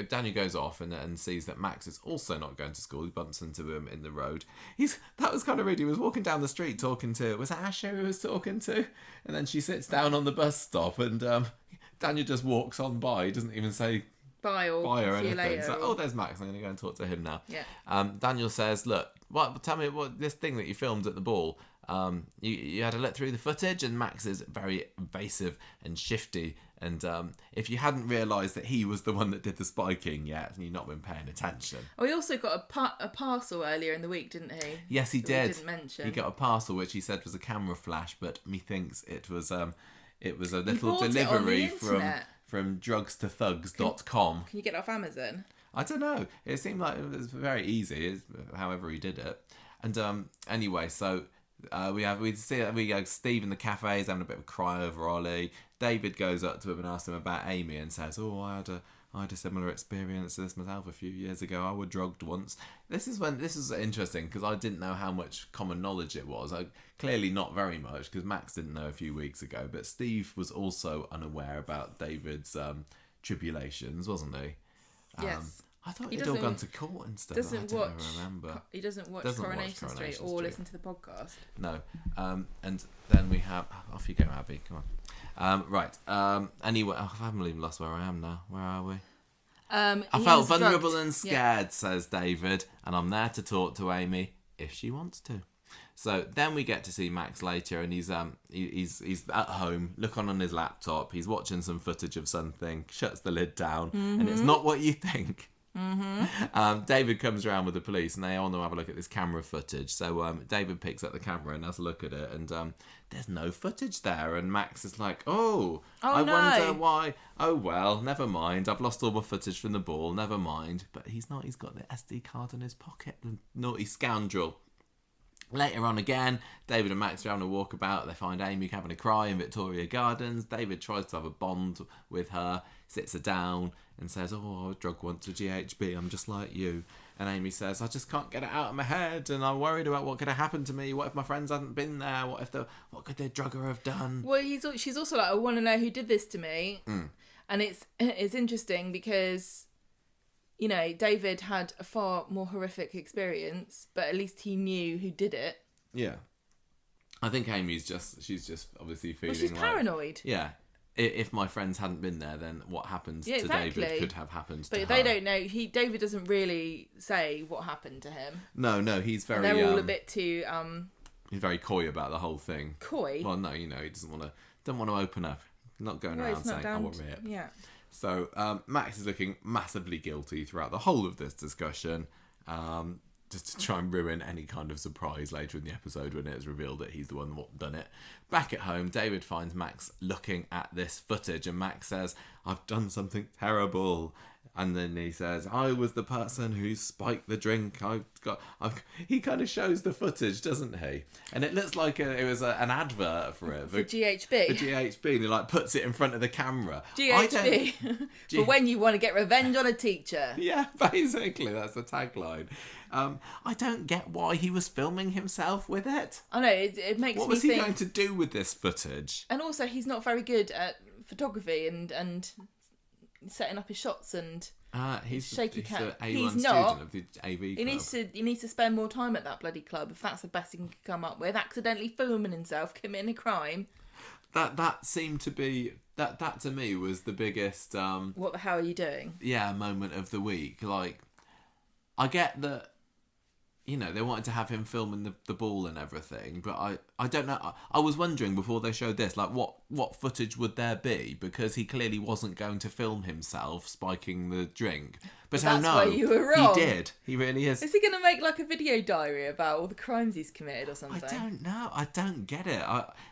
Daniel goes off and sees that Max is also not going to school. He bumps into him in the road. That was kind of rude. He was walking down the street talking to... Was that Asher who was talking to? And then she sits down on the bus stop and Daniel just walks on by. He doesn't even say bye or anything. Later, it's like, oh, there's Max. I'm going to go and talk to him now. Yeah. Daniel says, look, tell me what this thing that you filmed at the ball... you had to look through the footage, and Max is very evasive and shifty, and if you hadn't realised that he was the one that did the spiking yet, and you've not been paying attention. Oh, he also got a parcel earlier in the week, didn't he? Yes, he did. We didn't mention. He got a parcel which he said was a camera flash, but methinks it was a little delivery from drugstothugs.com. Can you get it off Amazon? I don't know. It seemed like it was very easy, however he did it. And anyway, so we see Steve in the cafe is having a bit of a cry over Ollie. David goes up to him and asks him about Amy and says, "Oh, I had a similar experience to this myself a few years ago. I was drugged once." This is interesting because I didn't know how much common knowledge it was. Clearly not very much because Max didn't know a few weeks ago, but Steve was also unaware about David's tribulations, wasn't he? Yes. I thought he'd all gone to court and stuff. I don't remember. He doesn't watch Coronation Street or listen to the podcast. No. And then we have... Off you go, Abby. Come on. Right. Anyway, I haven't even lost where I am now. Where are we? I felt vulnerable and scared, says David, and I'm there to talk to Amy if she wants to. So then we get to see Max later, and he's at home, looking on his laptop. He's watching some footage of something, shuts the lid down, and it's not what you think. David comes around with the police and they all want to have a look at this camera footage. So David picks up the camera and has a look at it, and there's no footage there. And Max is like, I wonder why. Oh well, never mind. I've lost all my footage from the ball. Never mind. But he's not. He's got the SD card in his pocket. The naughty scoundrel. Later on again, David and Max are having a walk about. They find Amy having a cry in Victoria Gardens. David tries to have a bond with her, sits her down and says, "Oh, I was drugged once with GHB. I'm just like you." And Amy says, "I just can't get it out of my head, and I'm worried about what could have happened to me. What if my friends hadn't been there? What could the drugger have done?" Well, she's also like, "I want to know who did this to me." And it's interesting because, you know, David had a far more horrific experience, but at least he knew who did it. Yeah. I think she's just obviously feeling she's paranoid. Yeah. If my friends hadn't been there, then what happened to David could have happened to her. But they don't know. David doesn't really say what happened to him. No, he's very... And they're all a bit too... he's very coy about the whole thing. Coy? Well, no, he don't want to open up. Not going around saying, "I want rip." Yeah. So Max is looking massively guilty throughout the whole of this discussion, just to try and ruin any kind of surprise later in the episode when it is revealed that he's the one that done it. Back at home, David finds Max looking at this footage, and Max says, "I've done something terrible. And then he says, I was the person who spiked the drink. He kind of shows the footage, doesn't he? And it looks like it was an advert for it. For GHB. For GHB. And he like puts it in front of the camera. GHB. For when you want to get revenge on a teacher. Yeah, basically. That's the tagline. I don't get why he was filming himself with it. I know, it makes me think... What was he going to do with this footage? And also, he's not very good at photography and setting up his shots and he's shaky an A1 he's student not. of the AV club. He needs to spend more time at that bloody club if that's the best he can come up with. Accidentally filming himself committing a crime. That seemed to be that to me was the biggest what the hell are you doing? Yeah, moment of the week. Like, I get that, you know, they wanted to have him filming the ball and everything, but I don't know. I was wondering before they showed this, like, what footage would there be? Because he clearly wasn't going to film himself spiking the drink. But that's where you were wrong. He did. He really is. Is he going to make, like, a video diary about all the crimes he's committed or something? I don't know. I don't get it.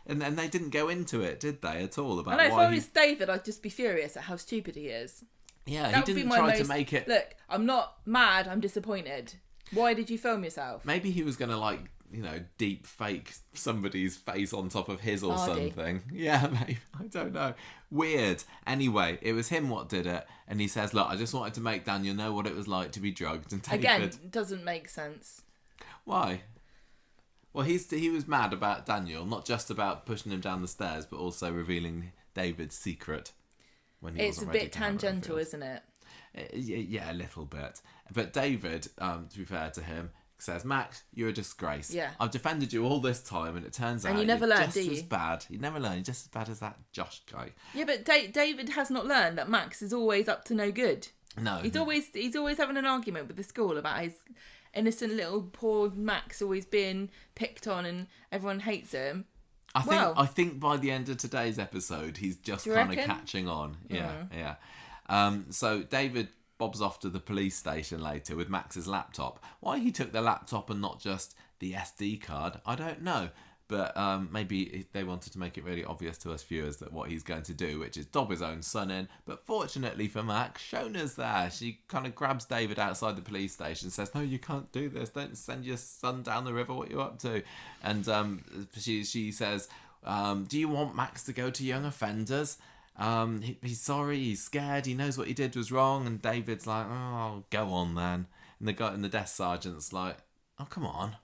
And they didn't go into it, did they, at all? About I know, why if I was David, I'd just be furious at how stupid he is. Yeah, that he didn't try to make it... Look, I'm not mad, I'm disappointed. Why did you film yourself? Maybe he was going to, like, you know, deep fake somebody's face on top of his or something. Yeah, maybe. I don't know. Weird. Anyway, it was him what did it. And he says, look, I just wanted to make Daniel know what it was like to be drugged. And David... Again, doesn't make sense. Why? Well, he was mad about Daniel, not just about pushing him down the stairs, but also revealing David's secret when he wasn't ready to have it revealed. It's a bit tangential, isn't it? Yeah, a little bit. But David, to be fair to him, says, Max, you're a disgrace. Yeah. I've defended you all this time, and it turns out you never learned, just as bad. You never learn. You're just as bad as that Josh guy. Yeah, but David has not learned that Max is always up to no good. No. He's always having an argument with the school about his innocent little poor Max always being picked on and everyone hates him. I think by the end of today's episode, he's just kind of catching on. Yeah. So David bobs off to the police station later with Max's laptop. Why he took the laptop and not just the SD card, I don't know. But maybe they wanted to make it really obvious to us viewers that what he's going to do, which is dob his own son in. But fortunately for Max, Shona's there. She kind of grabs David outside the police station and says, no, you can't do this. Don't send your son down the river. What are you up to? And she says, do you want Max to go to young offenders? He's sorry, he's scared, he knows what he did was wrong. And David's like, oh, go on then. And the guy and the desk sergeant's like, oh, come on.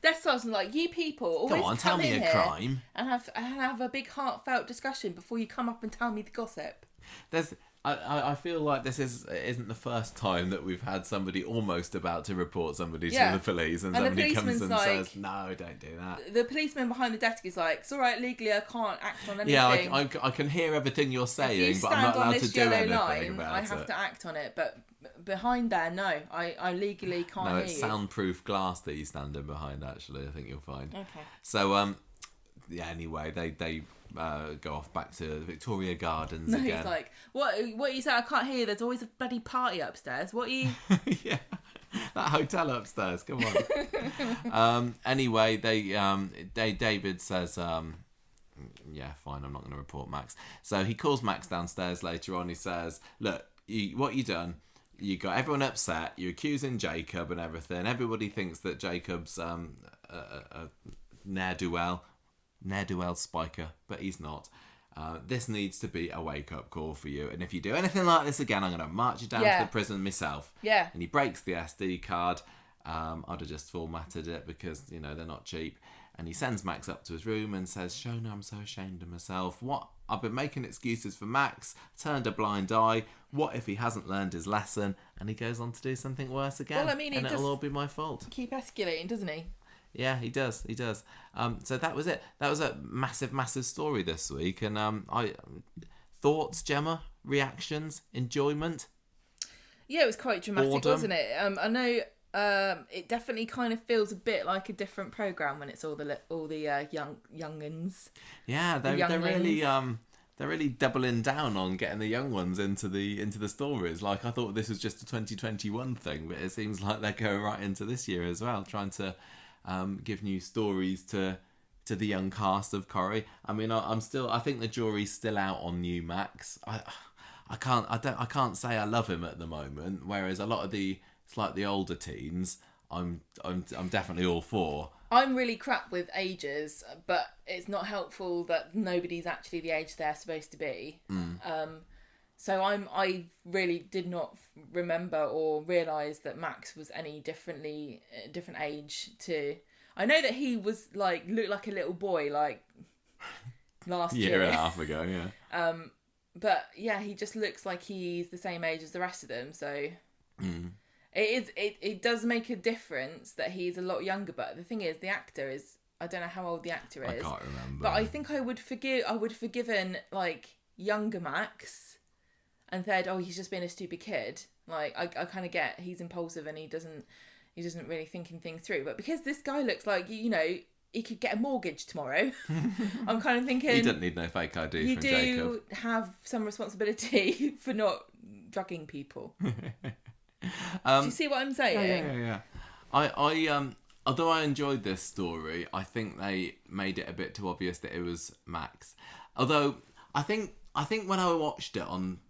Desk sergeant's like, you people always go on, tell me a crime and have a big heartfelt discussion before you come up and tell me the gossip. I feel like this isn't the first time that we've had somebody almost about to report somebody to the police, and somebody comes and says, no, don't do that. The policeman behind the desk is like, it's all right, legally I can't act on anything. Yeah, I can hear everything you're saying, but I'm not allowed to do anything about it. I have to act on it, but behind there, no, I legally can't hear you. No, it's soundproof glass that you're standing behind, actually, I think you'll find. Okay. So, anyway, they go off back to Victoria Gardens again. He's like, what you say? I can't hear you. There's always a bloody party upstairs. What are you... Yeah, that hotel upstairs. Come on. Anyway, David says, yeah, fine, I'm not going to report Max. So he calls Max downstairs later on. He says, look, what you done? You got everyone upset. You're accusing Jacob and everything. Everybody thinks that Jacob's a ne'er-do-well spiker, but he's not. This needs to be a wake-up call for you, and if you do anything like this again, I'm going to march you down to the prison myself. Yeah. And he breaks the SD card. I'd have just formatted it because, you know, they're not cheap. And he sends Max up to his room and says, Shona, I'm so ashamed of myself. What? I've been making excuses for Max, turned a blind eye. What if he hasn't learned his lesson? And he goes on to do something worse again. Well, I mean, and it'll all be my fault. Keep escalating, doesn't he? Yeah, he does. So that was it. That was a massive, massive story this week. And thoughts, Gemma? Reactions? Enjoyment? Yeah, it was quite dramatic, wasn't it? I know it definitely kind of feels a bit like a different programme when it's all the young'uns. Yeah, they're really doubling down on getting the young ones into the stories. Like, I thought this was just a 2021 thing, but it seems like they're going right into this year as well, trying to give new stories to the young cast of Corrie. I mean, I think the jury's still out on new Max. I can't say I love him at the moment. Whereas a lot of the slightly older teens, I'm definitely all for. I'm really crap with ages, but it's not helpful that nobody's actually the age they're supposed to be. So I really did not remember or realise that Max was any different age to. I know that he was looked like a little boy last year. Year and a half ago, yeah. But yeah, he just looks like he's the same age as the rest of them. So it does make a difference that he's a lot younger. But the thing is, the actor is, I don't know how old the actor is. I can't remember. But I think I would have forgiven younger Max. And said, "Oh, he's just being a stupid kid." I kind of get he's impulsive and he doesn't really thinking things through. But because this guy looks like he could get a mortgage tomorrow, I'm kind of thinking he doesn't need no fake ID from Jacob. You do have some responsibility for not drugging people. Do you see what I'm saying? Yeah. I although I enjoyed this story, I think they made it a bit too obvious that it was Max. Although I think when I watched it on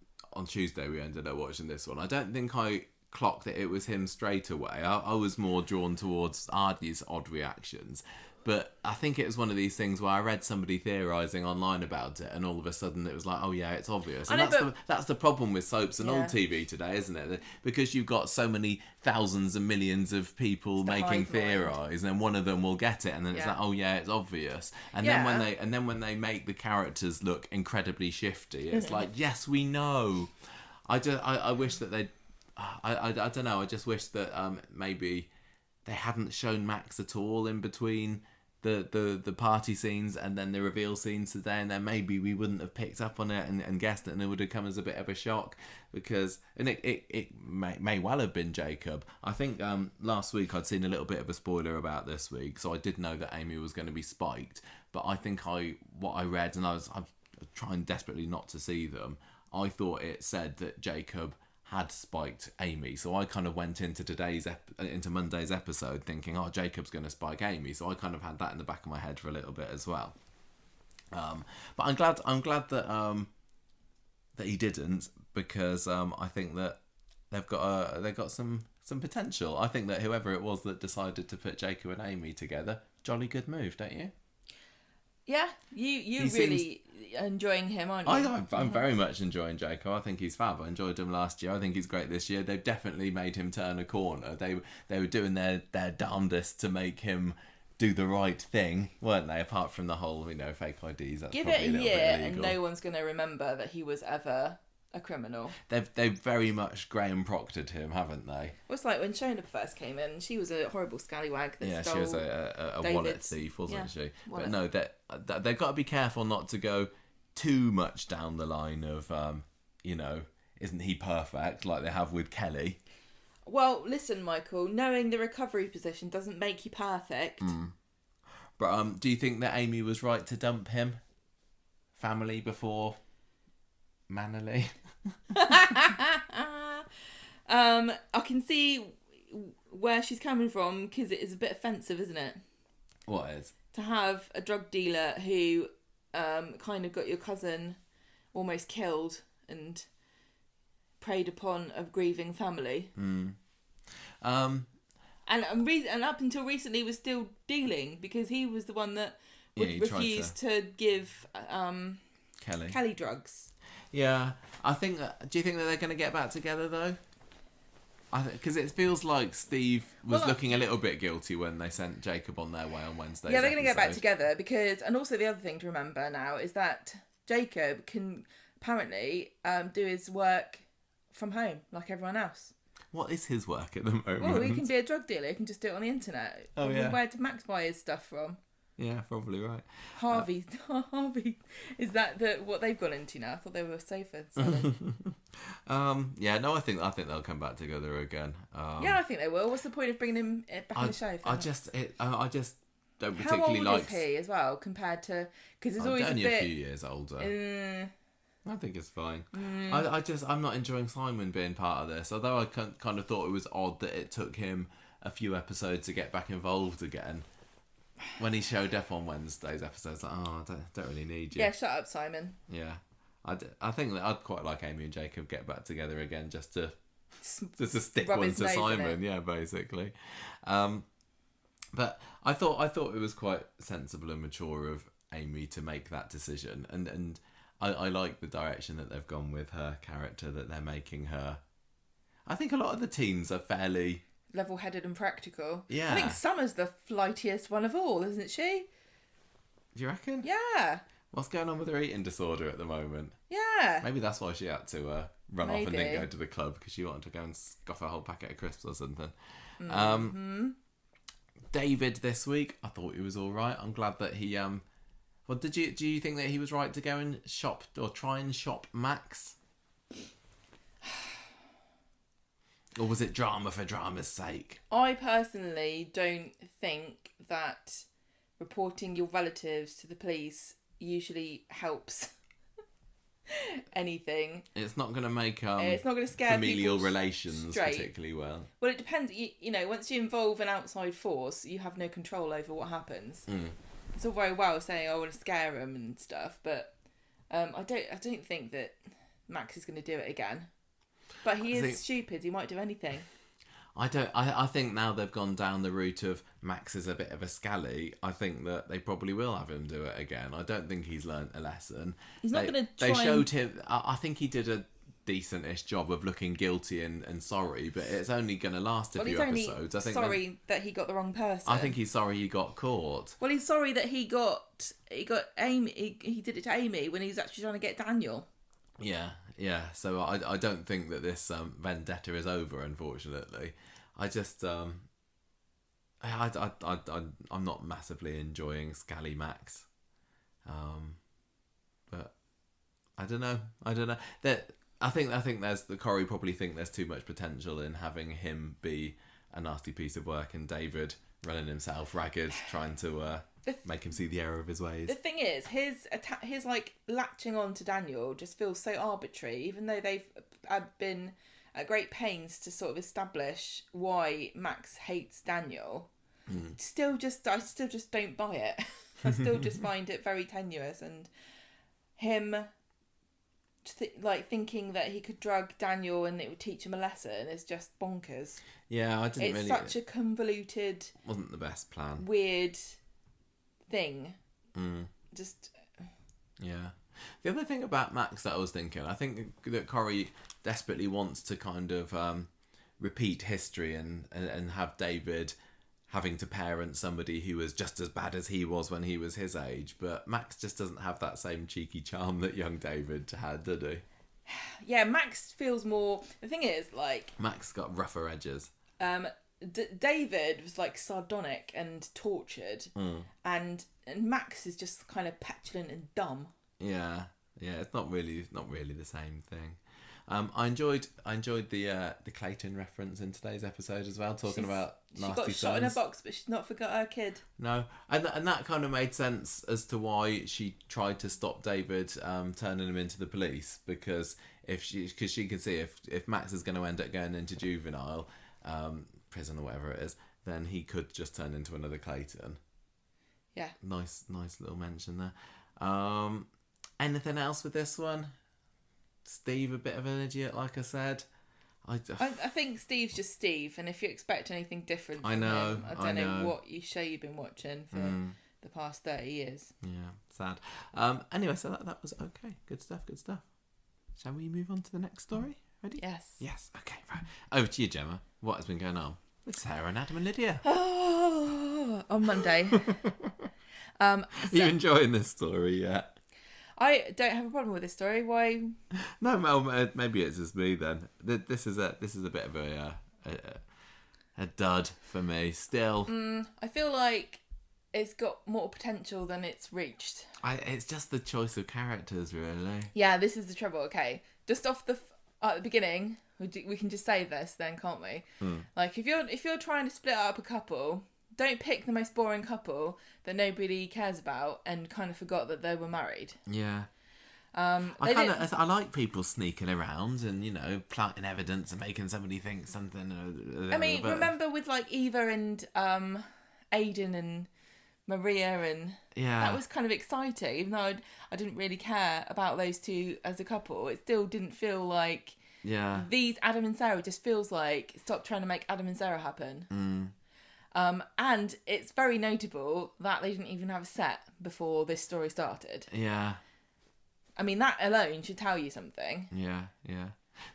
Tuesday, we ended up watching this one. I don't think I clocked that it was him straight away. I was more drawn towards Ardy's odd reactions. But I think it was one of these things where I read somebody theorising online about it, and all of a sudden it was like, oh yeah, it's obvious. And that's the problem with soaps and old TV today, isn't it? Because you've got so many thousands and millions of people making theorise, and then one of them will get it, and then it's like, oh yeah, it's obvious. And then when they make the characters look incredibly shifty, it's like, yes, we know. I wish that they, I don't know. I just wish that maybe they hadn't shown Max at all in between the party scenes and then the reveal scenes today, and then maybe we wouldn't have picked up on it and guessed it, and it would have come as a bit of a shock because it may well have been Jacob. I think last week I'd seen a little bit of a spoiler about this week, so I did know that Amy was going to be spiked, but I think what I read, and I'm trying desperately not to see them, I thought it said that Jacob had spiked Amy, so I kind of went into into Monday's episode thinking, oh, Jacob's going to spike Amy, so I kind of had that in the back of my head for a little bit as well. But I'm glad that he didn't, because I think that they've got some potential. I think that whoever it was that decided to put Jacob and Amy together, jolly good move, don't you? Yeah, you really enjoying him, aren't you? I'm very much enjoying Jacob. I think he's fab. I enjoyed him last year. I think he's great this year. They've definitely made him turn a corner. They were doing their damnedest to make him do the right thing, weren't they? Apart from the whole, fake IDs. That's give probably it a year and no one's going to remember that he was ever a criminal. They've very much Graham Proctored him, haven't they? Well, it's like when Shona first came in, she was a horrible scallywag that stole she was a wallet thief, wasn't she? Wallet. But no, they've got to be careful not to go too much down the line of, isn't he perfect, like they have with Kelly. Well, listen, Michael, knowing the recovery position doesn't make you perfect. But do you think that Amy was right to dump him? Family before Mannerly? I can see where she's coming from, because it is a bit offensive, isn't it? What is? To have a drug dealer who kind of got your cousin almost killed and preyed upon a grieving family. And up until recently was still dealing, because he was the one that refused to give Kelly drugs. Yeah, I think do you think that they're going to get back together though? Because it feels like Steve was looking a little bit guilty when they sent Jacob on their way on Wednesday. Yeah, they're going to get back together because, and also the other thing to remember now is that Jacob can apparently do his work from home like everyone else. What is his work at the moment? Well, he can be a drug dealer. He can just do it on the internet. Oh, yeah. Where did Max buy his stuff from? Yeah, probably right. Harvey, is that what they've gone into now? I thought they were safer. Yeah, no, I think they'll come back together again. Yeah, I think they will. What's the point of bringing him back in the show? I just don't particularly like. How old is he as well compared to? Because there's always only a few years older. I think it's fine. I'm not enjoying Simon being part of this. Although I kind of thought it was odd that it took him a few episodes to get back involved again. When he showed up on Wednesday's episode, it's like, oh, I don't really need you. Yeah, shut up, Simon. Yeah. I think that I'd quite like Amy and Jacob get back together again just to stick Rub one his to nose in Simon, yeah, basically. But I thought it was quite sensible and mature of Amy to make that decision, and I like the direction that they've gone with her character, that they're making her. I think a lot of the teens are fairly level-headed and practical. Yeah. I think Summer's the flightiest one of all, isn't she? Do you reckon? Yeah. What's going on with her eating disorder at the moment? Yeah. Maybe that's why she had to run off and Maybe. didn't go to the club, because she wanted to go and scoff a whole packet of crisps or something. David this week, I thought he was all right. I'm glad that he. Well, do you think that he was right to go and shop or try and shop Max? Or was it drama for drama's sake? I personally don't think that reporting your relatives to the police usually helps anything. It's not going to make it's not going to scare familial people relations straight. particularly well. Well, it depends. You know, once you involve an outside force, you have no control over what happens. It's all very well saying, "Oh, I want to scare him" and stuff, but I don't think that Max is going to do it again. But he is stupid. He might do anything. I think now they've gone down the route of Max is a bit of a scally. I think that they probably will have him do it again. I don't think he's learnt a lesson. He's not going to try. They showed him. I think he did a decent-ish job of looking guilty and sorry, but it's only going to last a few episodes. I think sorry that he got the wrong person. I think he's sorry he got caught. Well, he's sorry that he got Amy. He did it to Amy when he was actually trying to get Daniel. Yeah. So I don't think that this vendetta is over. Unfortunately, I just I'm not massively enjoying Scally Max, but I don't know. I think there's the Corey probably think there's too much potential in having him be a nasty piece of work and David running himself ragged, trying to make him see the error of his ways. The thing is, his like latching on to Daniel just feels so arbitrary, even though they've been at great pains to sort of establish why Max hates Daniel. I still just don't buy it. I still just find it very tenuous, and him thinking that he could drug Daniel and it would teach him a lesson is just bonkers. Yeah, I didn't It's such a convoluted, wasn't the best plan. Weird thing. Just yeah. The other thing about Max that I was thinking, I think that Corey desperately wants to kind of repeat history and have David having to parent somebody who was just as bad as he was when he was his age, but Max just doesn't have that same cheeky charm that young David had, did he? Yeah, Max feels more. The thing is, like, Max got rougher edges. David was like sardonic and tortured, and Max is just kind of petulant and dumb. Yeah, it's not really the same thing. I enjoyed the Clayton reference in today's episode as well, talking about nasty sons. She got shot in a box, but she's not forgot her kid. No, and that kind of made sense as to why she tried to stop David turning him into the police, because she could see if Max is going to end up going into juvenile prison or whatever it is, then he could just turn into another Clayton. Yeah. Nice little mention there. Anything else with this one? Steve, a bit of an idiot, like I said. I think Steve's just Steve, and if you expect anything different from him, I don't know what show you've been watching for the past 30 years. Yeah, sad. Anyway, so that was okay. Good stuff. Shall we move on to the next story? Ready? Yes. Okay, right. Over to you, Gemma. What has been going on with Sarah and Adam and Lydia? On Monday. Are you enjoying this story yet? I don't have a problem with this story. Why? No, maybe it's just me then. This is a bit of a dud for me. Still, I feel like it's got more potential than it's reached. It's just the choice of characters, really. Yeah, this is the trouble. Okay, just off at the beginning, we can just say this then, can't we? Like if you're trying to split up a couple, don't pick the most boring couple that nobody cares about and kind of forgot that they were married. Yeah. I like people sneaking around and, planting evidence and making somebody think something. Remember with like Eva and Aidan and Maria, and that was kind of exciting. Even though I didn't really care about those two as a couple, it still didn't feel like these Adam and Sarah. Just feels like stop trying to make Adam and Sarah happen. And it's very notable that they didn't even have a set before this story started. Yeah. I mean, that alone should tell you something. Yeah.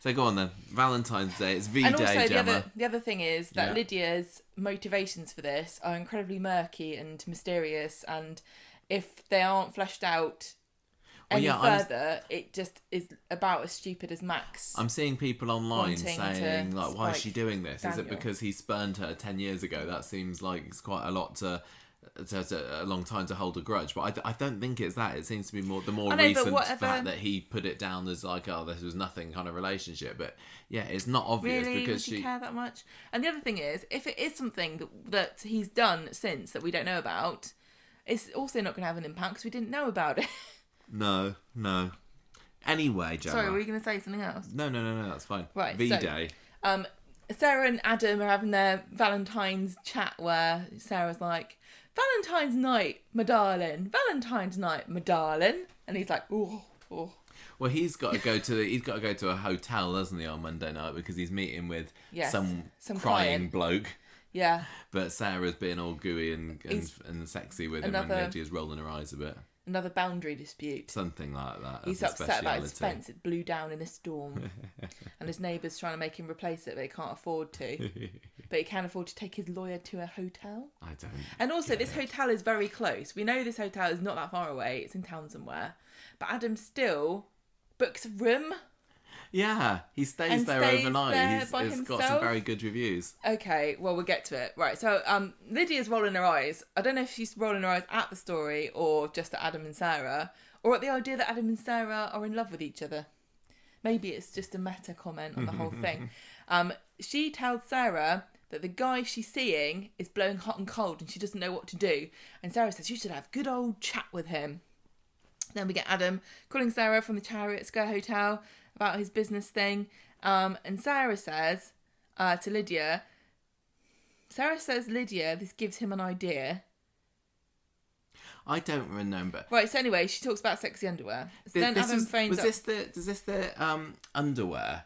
So go on then. Valentine's Day. It's V-Day, and also, Gemma. the other thing is that Lydia's motivations for this are incredibly murky and mysterious, and if they aren't fleshed out any further, it just is about as stupid as Max. I'm seeing people online saying, like, why is she doing this? Daniel. Is it because he spurned her 10 years ago? That seems like it's quite a lot to a long time to hold a grudge, but I don't think it's that. It seems to be the more recent fact that he put it down as like, oh, this was nothing kind of relationship. But yeah, it's not obvious really, because she care that much. And the other thing is, if it is something that he's done since that we don't know about, it's also not going to have an impact because we didn't know about it. No. Anyway, Gemma. Sorry, were you going to say something else? No, that's fine. Right, V-Day. So, Sarah and Adam are having their Valentine's chat where Sarah's like, Valentine's night, my darling. Valentine's night, my darling. And he's like, oh. Well, he's got to go to a hotel, doesn't he, on Monday night because he's meeting with some crying bloke. Yeah. But Sarah's being all gooey and sexy with him, and Lydia's rolling her eyes a bit. Another boundary dispute. Something like that. He's upset about his fence. It blew down in a storm. And his neighbour's trying to make him replace it, but he can't afford to. But he can afford to take his lawyer to a hotel. I don't. And also, this hotel is very close. We know this hotel is not that far away. It's in town somewhere. But Adam still books a room. Yeah, he stays there overnight. He's got some very good reviews. Okay, well, we'll get to it. Right, so Lydia's rolling her eyes. I don't know if she's rolling her eyes at the story or just at Adam and Sarah, or at the idea that Adam and Sarah are in love with each other. Maybe it's just a meta comment on the whole thing. She tells Sarah that the guy she's seeing is blowing hot and cold and she doesn't know what to do. And Sarah says, you should have a good old chat with him. Then we get Adam calling Sarah from the Chariot Square Hotel about his business thing. And Sarah says to Lydia, this gives him an idea. I don't remember. Right, so anyway, she talks about sexy underwear. So then Adam phones up. Is this the underwear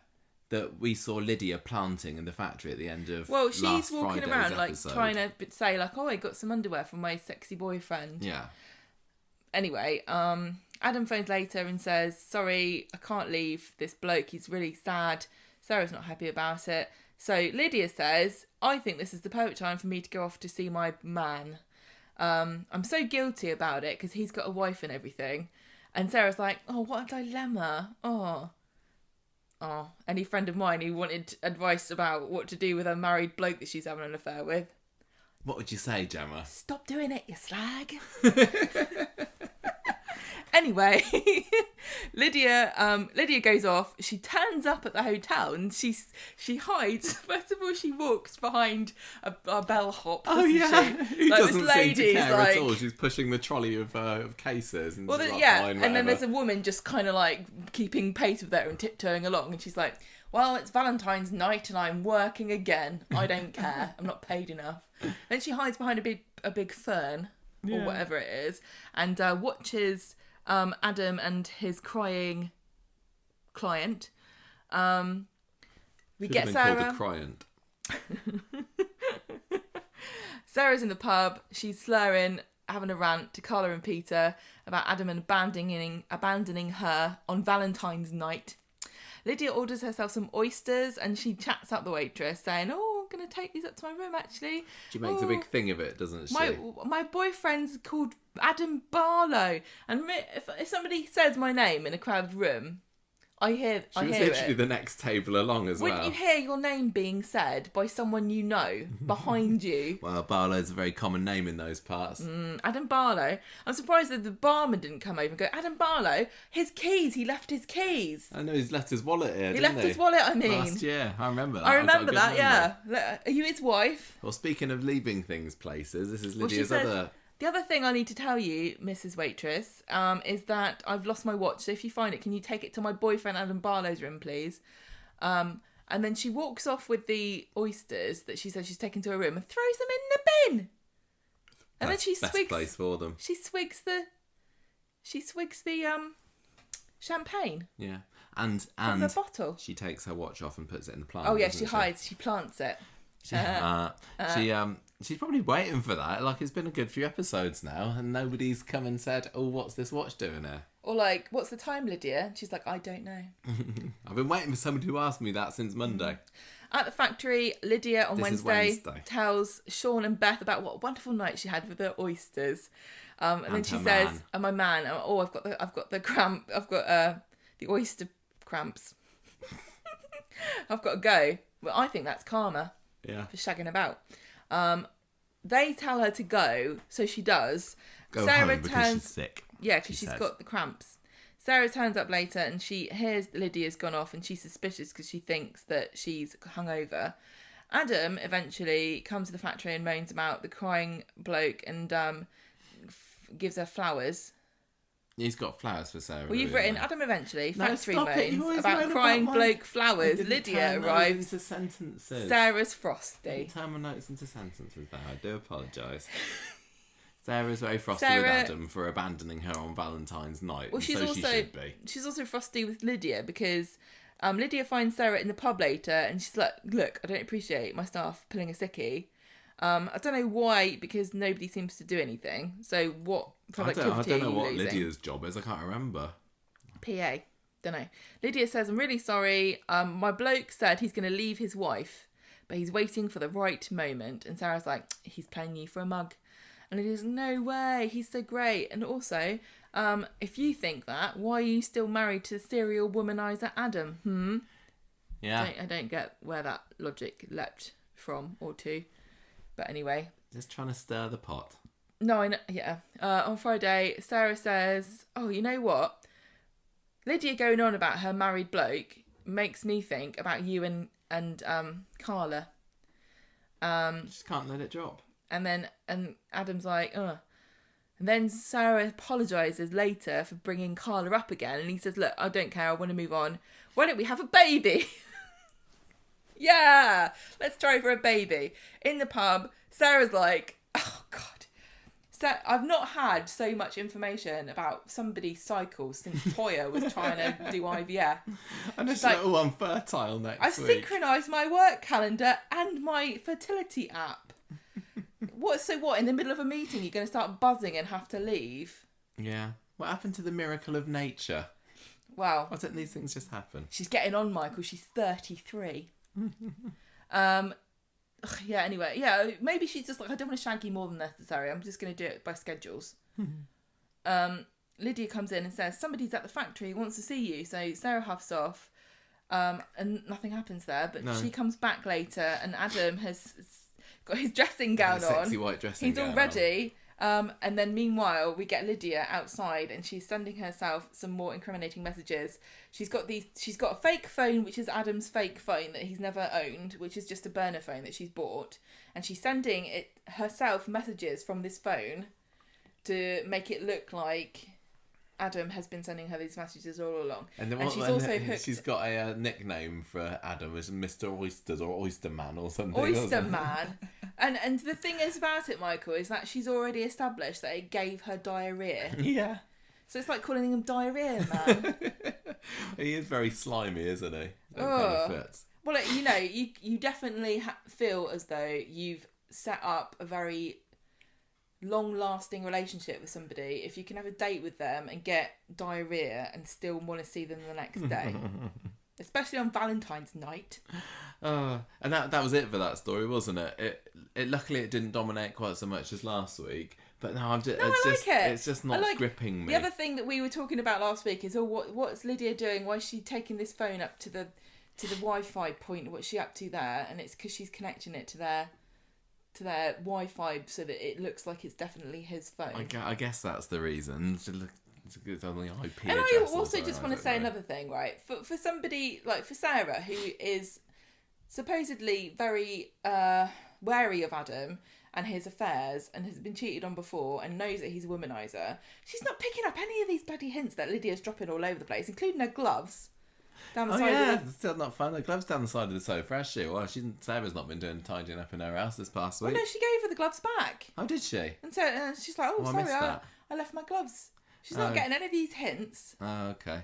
that we saw Lydia planting in the factory at the end of Well, she's walking Friday's around episode? like trying to say like, oh, I got some underwear from my sexy boyfriend. Yeah. Anyway, Adam phones later and says, sorry, I can't leave this bloke. He's really sad. Sarah's not happy about it. So Lydia says, I think this is the perfect time for me to go off to see my man. I'm so guilty about it because he's got a wife and everything. And Sarah's like, oh, what a dilemma. Oh, any friend of mine who wanted advice about what to do with a married bloke that she's having an affair with. What would you say, Gemma? Stop doing it, you slag. Anyway, Lydia goes off. She turns up at the hotel and she hides. First of all, she walks behind a bellhop. Oh yeah, who like, doesn't seem to care like... at all. She's pushing the trolley of cases. And and then there's a woman just kind of like keeping pace with her and tiptoeing along, and she's like, "Well, it's Valentine's night and I'm working again. I don't care. I'm not paid enough." Then she hides behind a big fern or whatever it is, and watches Adam and his crying client. We get Sarah. Called a client. Sarah's in the pub. She's slurring, having a rant to Carla and Peter about Adam and abandoning her on Valentine's night. Lydia orders herself some oysters and she chats up the waitress saying, oh, I'm going to take these up to my room actually. She makes a big thing of it, doesn't she? My boyfriend's called Adam Barlow. And if somebody says my name in a crowded room, I hear She was literally the next table along as well. Wouldn't you hear your name being said by someone you know behind you? Well, Barlow's a very common name in those parts. Adam Barlow. I'm surprised that the barman didn't come over and go, Adam Barlow, his keys, he left his keys. I know, he's left his wallet here, He left his wallet, I mean. Last year, I remember that. I remember that, yeah. Are you his wife? Well, speaking of leaving things places, this is Lydia's other... The other thing I need to tell you, Mrs. Waitress, is that I've lost my watch. So if you find it, can you take it to my boyfriend Adam Barlow's room, please? And then she walks off with the oysters that she says she's taken to her room and throws them in the bin. And then she best swigs. place for them. She swigs the champagne. Yeah, and from the bottle. she takes her watch off and puts it in the plant. Oh yeah, she hides. She plants it. She's probably waiting for that. Like, it's been a good few episodes now, and nobody's come and said, "Oh, what's this watch doing here?" Or like, "What's the time, Lydia?" And she's like, "I don't know." I've been waiting for somebody to ask me that since Monday. At the factory, Lydia on Wednesday tells Sean and Beth about what a wonderful night she had with the oysters, and then she says, "And my man, oh, I've got the oyster cramps. I've got to go." Well, I think that's karma. Yeah. For shagging about. They tell her to go, so she does. Go home because she's sick. Yeah, because she's got the cramps. Sarah turns up later and she hears Lydia's gone off and she's suspicious because she thinks that she's hungover. Adam eventually comes to the factory and moans about the crying bloke and gives her flowers. He's got flowers for Sarah. Well, you've written Adam eventually factory moans about crying bloke flowers. Lydia arrives. Into sentences. Sarah's frosty. Turn my notes into sentences there. I do apologise. Sarah's very frosty with Adam for abandoning her on Valentine's night. Well, she should be. She's also frosty with Lydia because Lydia finds Sarah in the pub later and she's like, "Look, I don't appreciate my staff pulling a sickie. I don't know why, because nobody seems to do anything. So what productivity I don't know what losing? Lydia's job is. I can't remember. PA. Don't know. Lydia says, "I'm really sorry. My bloke said he's going to leave his wife, but he's waiting for the right moment." And Sarah's like, "He's playing you for a mug." And Lydia's, "No way. He's so great. And also, if you think that, why are you still married to the serial womanizer Adam? Yeah. I don't get where that logic leapt from or to. But anyway. Just trying to stir the pot. No, I know. Yeah. On Friday, Sarah says, "Oh, you know what? Lydia going on about her married bloke makes me think about you and Carla." Just can't let it drop. And Adam's like, "Ugh." And then Sarah apologises later for bringing Carla up again. And he says, "Look, I don't care. I want to move on. Why don't we have a baby?" Yeah, let's try for a baby. In the pub, Sarah's like, "Oh, God. I've not had so much information about somebody's cycle since Toyah was trying to do IVF. And it's like, oh, I'm fertile next week. I've synchronised my work calendar and my fertility app." What, in the middle of a meeting, you're going to start buzzing and have to leave? Yeah. What happened to the miracle of nature? Wow. Why don't these things just happen? She's getting on, Michael. She's 33. Yeah, anyway. Yeah, maybe she's just like, "I don't want to shag you more than necessary. I'm just going to do it by schedules." Lydia comes in and says, "Somebody's at the factory, wants to see you." So Sarah huffs off, and nothing happens there. But she comes back later and Adam has got his dressing gown on. Sexy white dressing gown. He's all ready. And then meanwhile, we get Lydia outside and she's sending herself some more incriminating messages. She's got a fake phone, which is Adam's fake phone that he's never owned, which is just a burner phone that she's bought. And she's sending it herself messages from this phone to make it look like Adam has been sending her these messages all along. And she's got a nickname for Adam as Mr. Oysters or Oyster Man or something. Oyster Man. And the thing is about it, Michael, is that she's already established that it gave her diarrhea. Yeah. So it's like calling him Diarrhea Man. He is very slimy, isn't he? That kind of fits. Well, you definitely feel as though you've set up a very long-lasting relationship with somebody if you can have a date with them and get diarrhea and still want to see them the next day. Especially on Valentine's night. And that was it for that story, wasn't it? Luckily it didn't dominate quite so much as last week. But no, it's just not gripping me. The other thing that we were talking about last week is, what's Lydia doing? Why is she taking this phone up to the Wi-Fi point? What's she up to there? And it's because she's connecting it to their Wi-Fi so that it looks like it's definitely his phone. I guess that's the reason. It's only IP and address. I also just want to say another thing, right? For somebody like for Sarah, who is supposedly very wary of Adam and his affairs and has been cheated on before and knows that he's a womanizer, she's not picking up any of these bloody hints that Lydia's dropping all over the place, including her gloves. Down the Oh side yeah, of it's still not fun. The gloves down the side of the sofa, has she? Well, Sarah's not been doing tidying up in her house this past week. Well, no, she gave her the gloves back. Oh, did she? And so she's like, oh, I sorry, missed that. I left my gloves. She's not getting any of these hints. Oh, okay.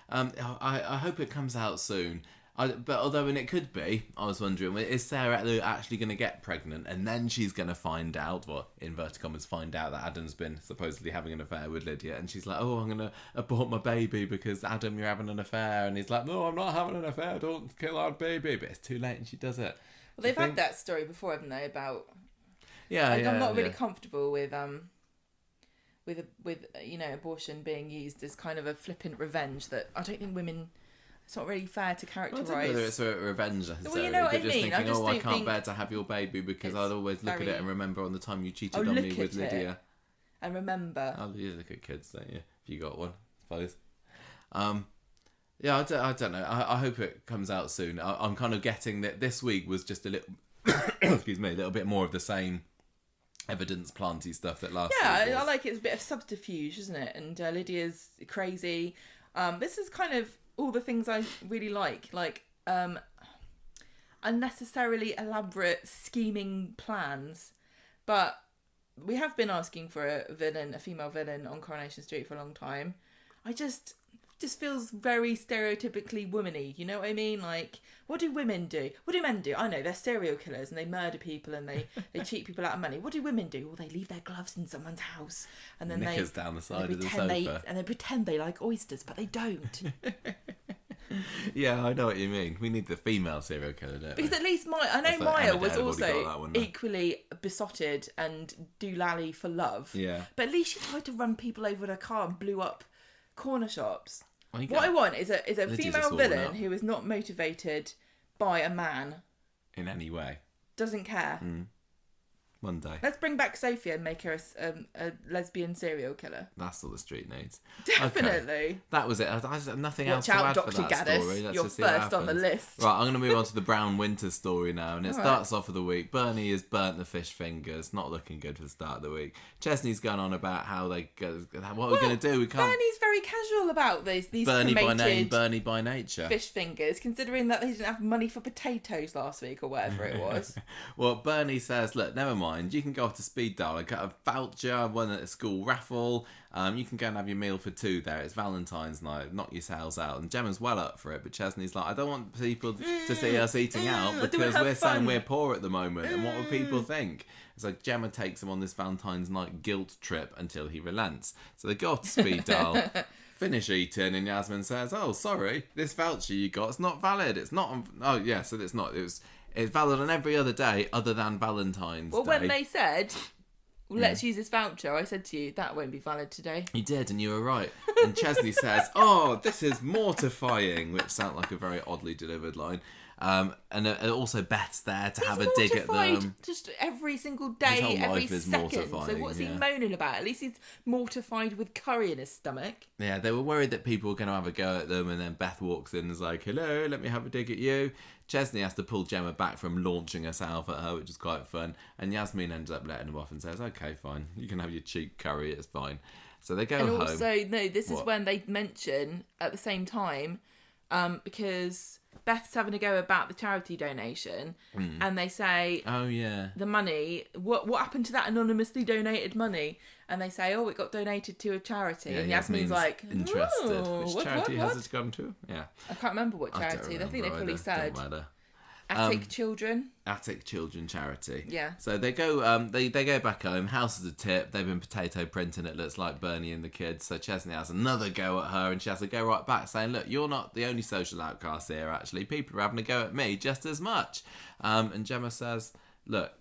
I hope it comes out soon. But although, and it could be, I was wondering, is Sarah actually going to get pregnant and then she's going to find out, well, inverted commas, find out that Adam's been supposedly having an affair with Lydia, and she's like, oh, I'm going to abort my baby because, Adam, you're having an affair, and he's like, no, I'm not having an affair, don't kill our baby, but it's too late and she does it. Well, they've had that story before, haven't they, about... Yeah, I'm not really comfortable with abortion being used as kind of a flippant revenge that I don't think women... It's not really fair to characterise. Well, I don't know whether it's a revenge necessarily. Well, you know what I just mean. thinking, I can't bear to have your baby because I'd always look at it and remember on the time you cheated on me with Lydia. And remember. Oh, you look at kids, don't you? If you got one, I suppose. Yeah, I don't know. I hope it comes out soon. I'm kind of getting that this week was just a little, excuse me, a little bit more of the same evidence planty stuff that last week was. I like it. It's a bit of subterfuge, isn't it? And Lydia's crazy. This is kind of all the things I really like unnecessarily elaborate scheming plans, but we have been asking for a female villain on Coronation Street for a long time. I just feels very stereotypically womany, you know what I mean? Like, what do women do? What do men do? I know, they're serial killers and they murder people and they cheat people out of money. What do women do? Well, they leave their gloves in someone's house and then Knickers down the side of the sofa. And they pretend they like oysters, but they don't. Yeah, I know what you mean. We need the female serial killer, don't we? Because at least Maya was also equally besotted and doolally for love. Yeah. But at least she tried to run people over with her car and blew up corner shops. Well, what I want is a female villain who is not motivated by a man. In any way. Doesn't care. One day. Let's bring back Sophia and make her a lesbian serial killer. That's all the street needs. Definitely. Okay. That was it. I have nothing else to Watch out, add Dr. for that Gaddis. story. Let's You're just see what first on the happens. list. Right, I'm going to move on to the Brown Winter story now. And it starts off with the week. Bernie has burnt the fish fingers. Not looking good for the start of the week. Chesney's going on about how what are we going to do? We can't... Bernie's very casual about these Bernie cremated by name, Bernie by nature. fish fingers, considering that they didn't have money for potatoes last week or whatever it was. Well, Bernie says, look, never mind. You can go off to speed dial. I got a voucher. I won at a school raffle. You can go and have your meal for two there. It's Valentine's night. Knock yourselves out. And Gemma's well up for it, but Chesney's like, I don't want people to see us eating out because we're saying we're poor at the moment. And what would people think? So Gemma takes him on this Valentine's night guilt trip until he relents. So they go off to speed dial. Finish eating, and Yasmin says, oh, sorry, this voucher you got's not valid. It's not on... Oh, yeah, so it's not. It's valid on every other day other than Valentine's Day. Well, when they said, let's use this voucher, I said to you, that won't be valid today. You did, and you were right. And Chesney says, oh, this is mortifying, which sounds like a very oddly delivered line. And also Beth's there to have a dig at them. Just every single day, every second. So what's he moaning about? At least he's mortified with curry in his stomach. Yeah, they were worried that people were going to have a go at them, and then Beth walks in and is like, hello, let me have a dig at you. Chesney has to pull Gemma back from launching herself at her, which is quite fun. And Yasmin ends up letting him off and says, okay, fine, you can have your cheap curry, it's fine. So they go home. And also, no, this is when they mention at the same time, because Beth's having a go about the charity donation, and they say, "Oh yeah, the money. What happened to that anonymously donated money?" And they say, "Oh, it got donated to a charity." and Yasmin's like, "Interested? Which charity has it gone to?" Yeah, I can't remember what charity. I think they probably said. Don't matter. Attic Children charity. Yeah. So they go they go back home. House is a tip. They've been potato printing. It looks like Bernie and the kids. So Chesney has another go at her, and she has to go right back saying, look, you're not the only social outcast here, actually. People are having a go at me just as much. And Gemma says, look,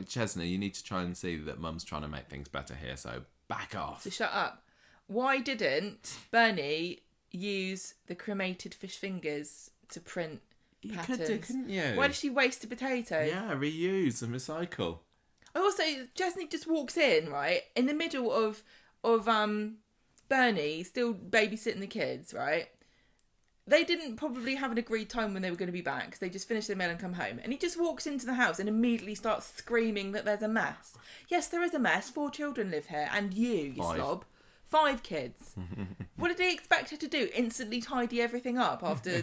Chesney, you need to try and see that Mum's trying to make things better here, so back off. So shut up. Why didn't Bernie use the cremated fish fingers to print patterns? You could do, couldn't you? Why did she waste a potato? Yeah, reuse and recycle. Also, Chesney just walks in, right, in the middle of Bernie still babysitting the kids, right? They didn't probably have an agreed time when they were going to be back. They just finished their meal and come home. And he just walks into the house and immediately starts screaming that there's a mess. Yes, there is a mess. 4 children live here. And you slob. 5 kids. What did he expect her to do? Instantly tidy everything up after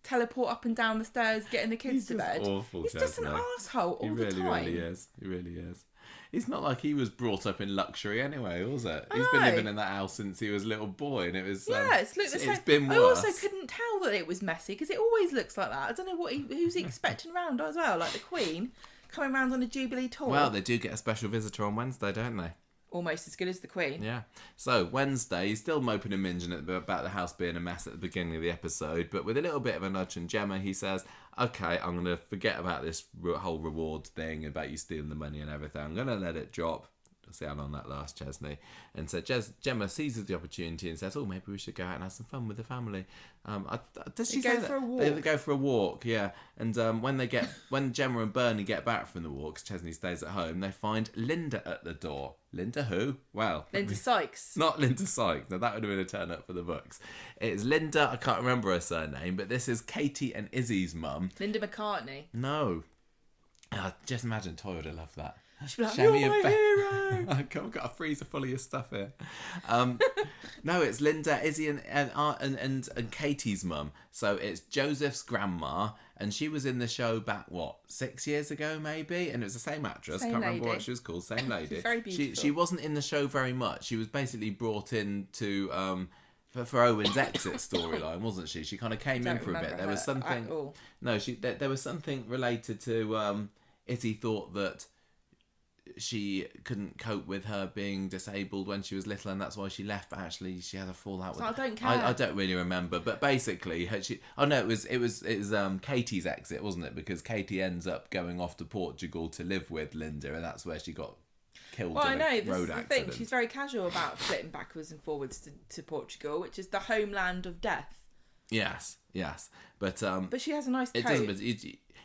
teleport up and down the stairs, getting the kids to bed? Awful, He's just an arsehole all the time. He really is. It's not like he was brought up in luxury anyway, was it? He's been living in that house since he was a little boy, and it was it's been worse. I also couldn't tell that it was messy because it always looks like that. I don't know who's he expecting around as well, like the Queen coming round on a Jubilee tour. Well, they do get a special visitor on Wednesday, don't they? Almost as good as the Queen. Yeah. So, Wednesday, he's still moping and whinging about the house being a mess at the beginning of the episode, but with a little bit of a nudge from Gemma, he says, okay, I'm going to forget about this whole reward thing, about you stealing the money and everything. I'm going to let it drop. We'll see how long that lasts, Chesney. And so Gemma seizes the opportunity and says, maybe we should go out and have some fun with the family. Does she say that? For a walk. They go for a walk, yeah. And when Gemma and Bernie get back from the walk, 'cause Chesney stays at home, they find Linda at the door. Linda who? Well, Linda Sykes. Not Linda Sykes. Now that would have been a turn up for the books. It's Linda, I can't remember her surname, but this is Katie and Izzy's mum. Linda McCartney. No. Just imagine Toyah would have loved that. She'd be like, you're my hero. I've got a freezer full of your stuff here. No, it's Linda, Izzy, and Katie's mum. So it's Joseph's grandma, and she was in the show back 6 years ago, maybe, and it was the same actress. Can't remember what she was called. Same lady. Very beautiful. She wasn't in the show very much. She was basically brought in to for Owen's exit storyline, wasn't she? She kind of came in for a bit. There was something. No, there was something related to Izzy thought that she couldn't cope with her being disabled when she was little, and that's why she left. But actually, she had a fallout with. I don't care. I don't really remember, but basically, it was Katie's exit, wasn't it? Because Katie ends up going off to Portugal to live with Linda, and that's where she got killed. Well, I know this is the thing. She's very casual about flitting backwards and forwards to Portugal, which is the homeland of death. Yes, but she has a nice coat. It doesn't. But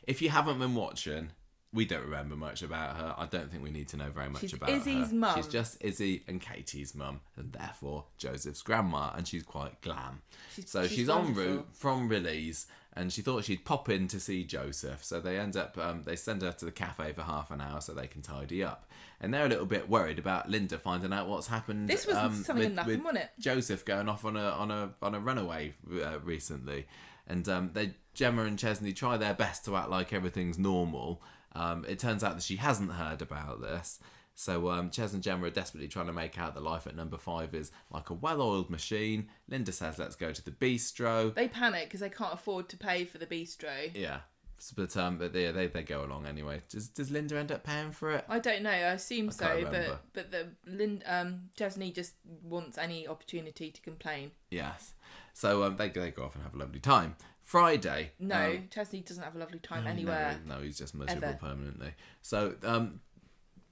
if you haven't been watching. We don't remember much about her. I don't think we need to know very much about her. She's Izzy's mum. She's just Izzy and Katie's mum, and therefore Joseph's grandma, and she's quite glam. She's en route from Release, and she thought she'd pop in to see Joseph. So they end up, they send her to the cafe for half an hour so they can tidy up. And they're a little bit worried about Linda finding out what's happened. This was something of nothing, wasn't it? Joseph going off on a runaway recently, and Gemma and Chesney try their best to act like everything's normal. It turns out that she hasn't heard about this. So Ches and Gemma are desperately trying to make out that life at number 5 is like a well-oiled machine. Linda says, let's go to the bistro. They panic because they can't afford to pay for the bistro. Yeah. But they go along anyway. Does Linda end up paying for it? I don't know. I assume so. But Chesney just wants any opportunity to complain. Yes. So they go off and have a lovely time. Friday. No, Chesney doesn't have a lovely time anywhere. No, he's just miserable permanently. So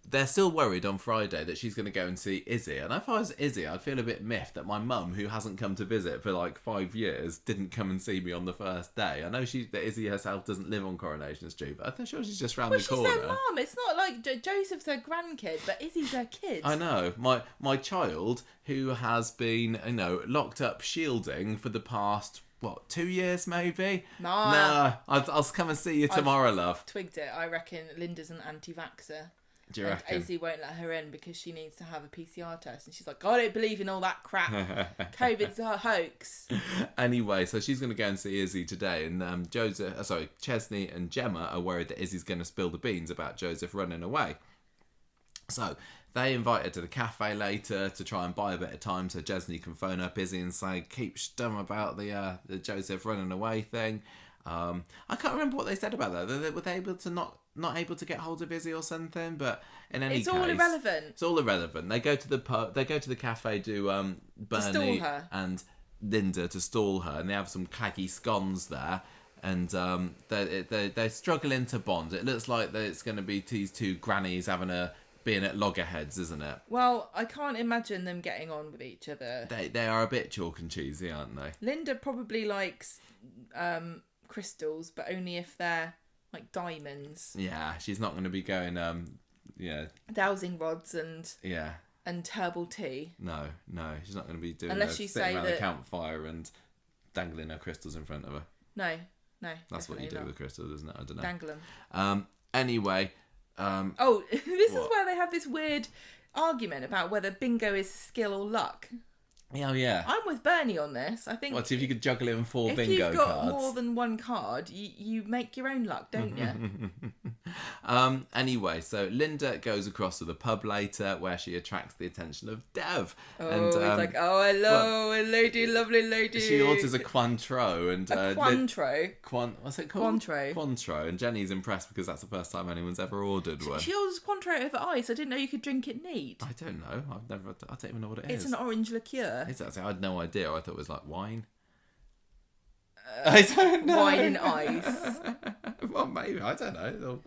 they're still worried on Friday that she's going to go and see Izzy. And if I was Izzy, I'd feel a bit miffed that my mum, who hasn't come to visit for like 5 years, didn't come and see me on the first day. I know that Izzy herself doesn't live on Coronation Street, but I'm sure she's just round the corner. She's their mum. It's not like Joseph's her grandkid, but Izzy's her kid. I know. My child, who has been, locked up shielding for the past... 2 years maybe? No, I'll come and see you tomorrow, love. Twigged it. I reckon Linda's an anti-vaxxer. Do you reckon? Izzy won't let her in because she needs to have a PCR test. And she's like, I don't believe in all that crap. COVID's a hoax. Anyway, so she's going to go and see Izzy today. And Chesney and Gemma are worried that Izzy's going to spill the beans about Joseph running away. So they invite her to the cafe later to try and buy a bit of time so Chesney can phone up Izzy and say, keep stum about the Joseph running away thing. I can't remember what they said about that. Were they able to not able to get hold of Izzy or something? But in any case, it's all irrelevant. It's all irrelevant. They go to the pub. They go to the cafe. Bernie and Linda to stall her, and they have some claggy scones there. And they're struggling to bond. It looks like that it's going to be these two grannies being at loggerheads, isn't it? Well, I can't imagine them getting on with each other. They are a bit chalk and cheesy, aren't they? Linda probably likes crystals, but only if they're like diamonds. Yeah, she's not going to be going dowsing rods and herbal tea. No, she's not going to be doing unless you say around that the campfire and dangling her crystals in front of her. No, that's what you do with crystals, isn't it? I don't know. Dangle them. Anyway. This is where they have this weird argument about whether bingo is skill or luck. Oh, yeah. I'm with Bernie on this. I think. What, if you could juggle it in 4 bingo cards? If you've got more than one card, you make your own luck, don't you? Anyway, so Linda goes across to the pub later where she attracts the attention of Dev. Oh, and, he's like, oh, hello, a lady, lovely lady. She orders a Cointreau. And, Cointreau? What's it called? Cointreau. Cointreau. And Jenny's impressed because that's the first time anyone's ever ordered one. She orders Cointreau over ice. I didn't know you could drink it neat. I don't know. I don't even know what it is. It's an orange liqueur. I had no idea. I thought it was like wine. I don't know. Wine and ice. Well, maybe. I don't know.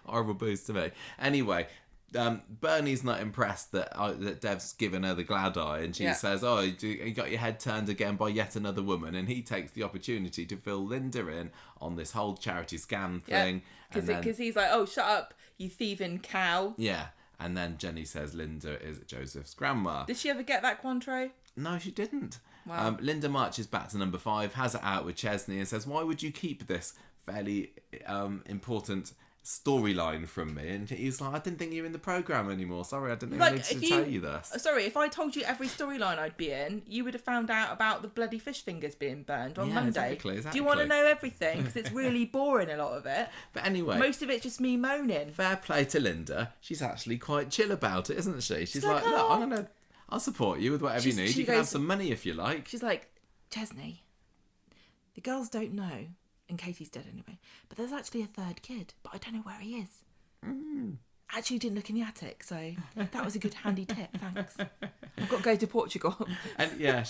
Horrible booze to me. Anyway, Bernie's not impressed that Dev's given her the glad eye, and she says, oh, you got your head turned again by yet another woman, and he takes the opportunity to fill Linda in on this whole charity scam thing. Because he's like, oh, shut up, you thieving cow. Yeah. And then Jenny says Linda is Joseph's grandma. Did she ever get that Cointreau? No, she didn't. Wow. Linda marches back to number 5, has it out with Chesney, and says, why would you keep this fairly important storyline from me? And he's like, I didn't think you were in the programme anymore. Sorry, I didn't think I needed to tell you this. Sorry, if I told you every storyline I'd be in, you would have found out about the bloody fish fingers being burned on Monday. Exactly. Do you want to know everything? Because it's really boring, a lot of it. But anyway. Most of it's just me moaning. Fair play to Linda. She's actually quite chill about it, isn't she? She's like, look, I'll support you with whatever you need. You can have some money if you like. She's like, Chesney, the girls don't know, and Katie's dead anyway, but there's actually a third kid, but I don't know where he is. Actually didn't look in the attic, so that was a good handy tip, thanks. I've got to go to Portugal. And yeah,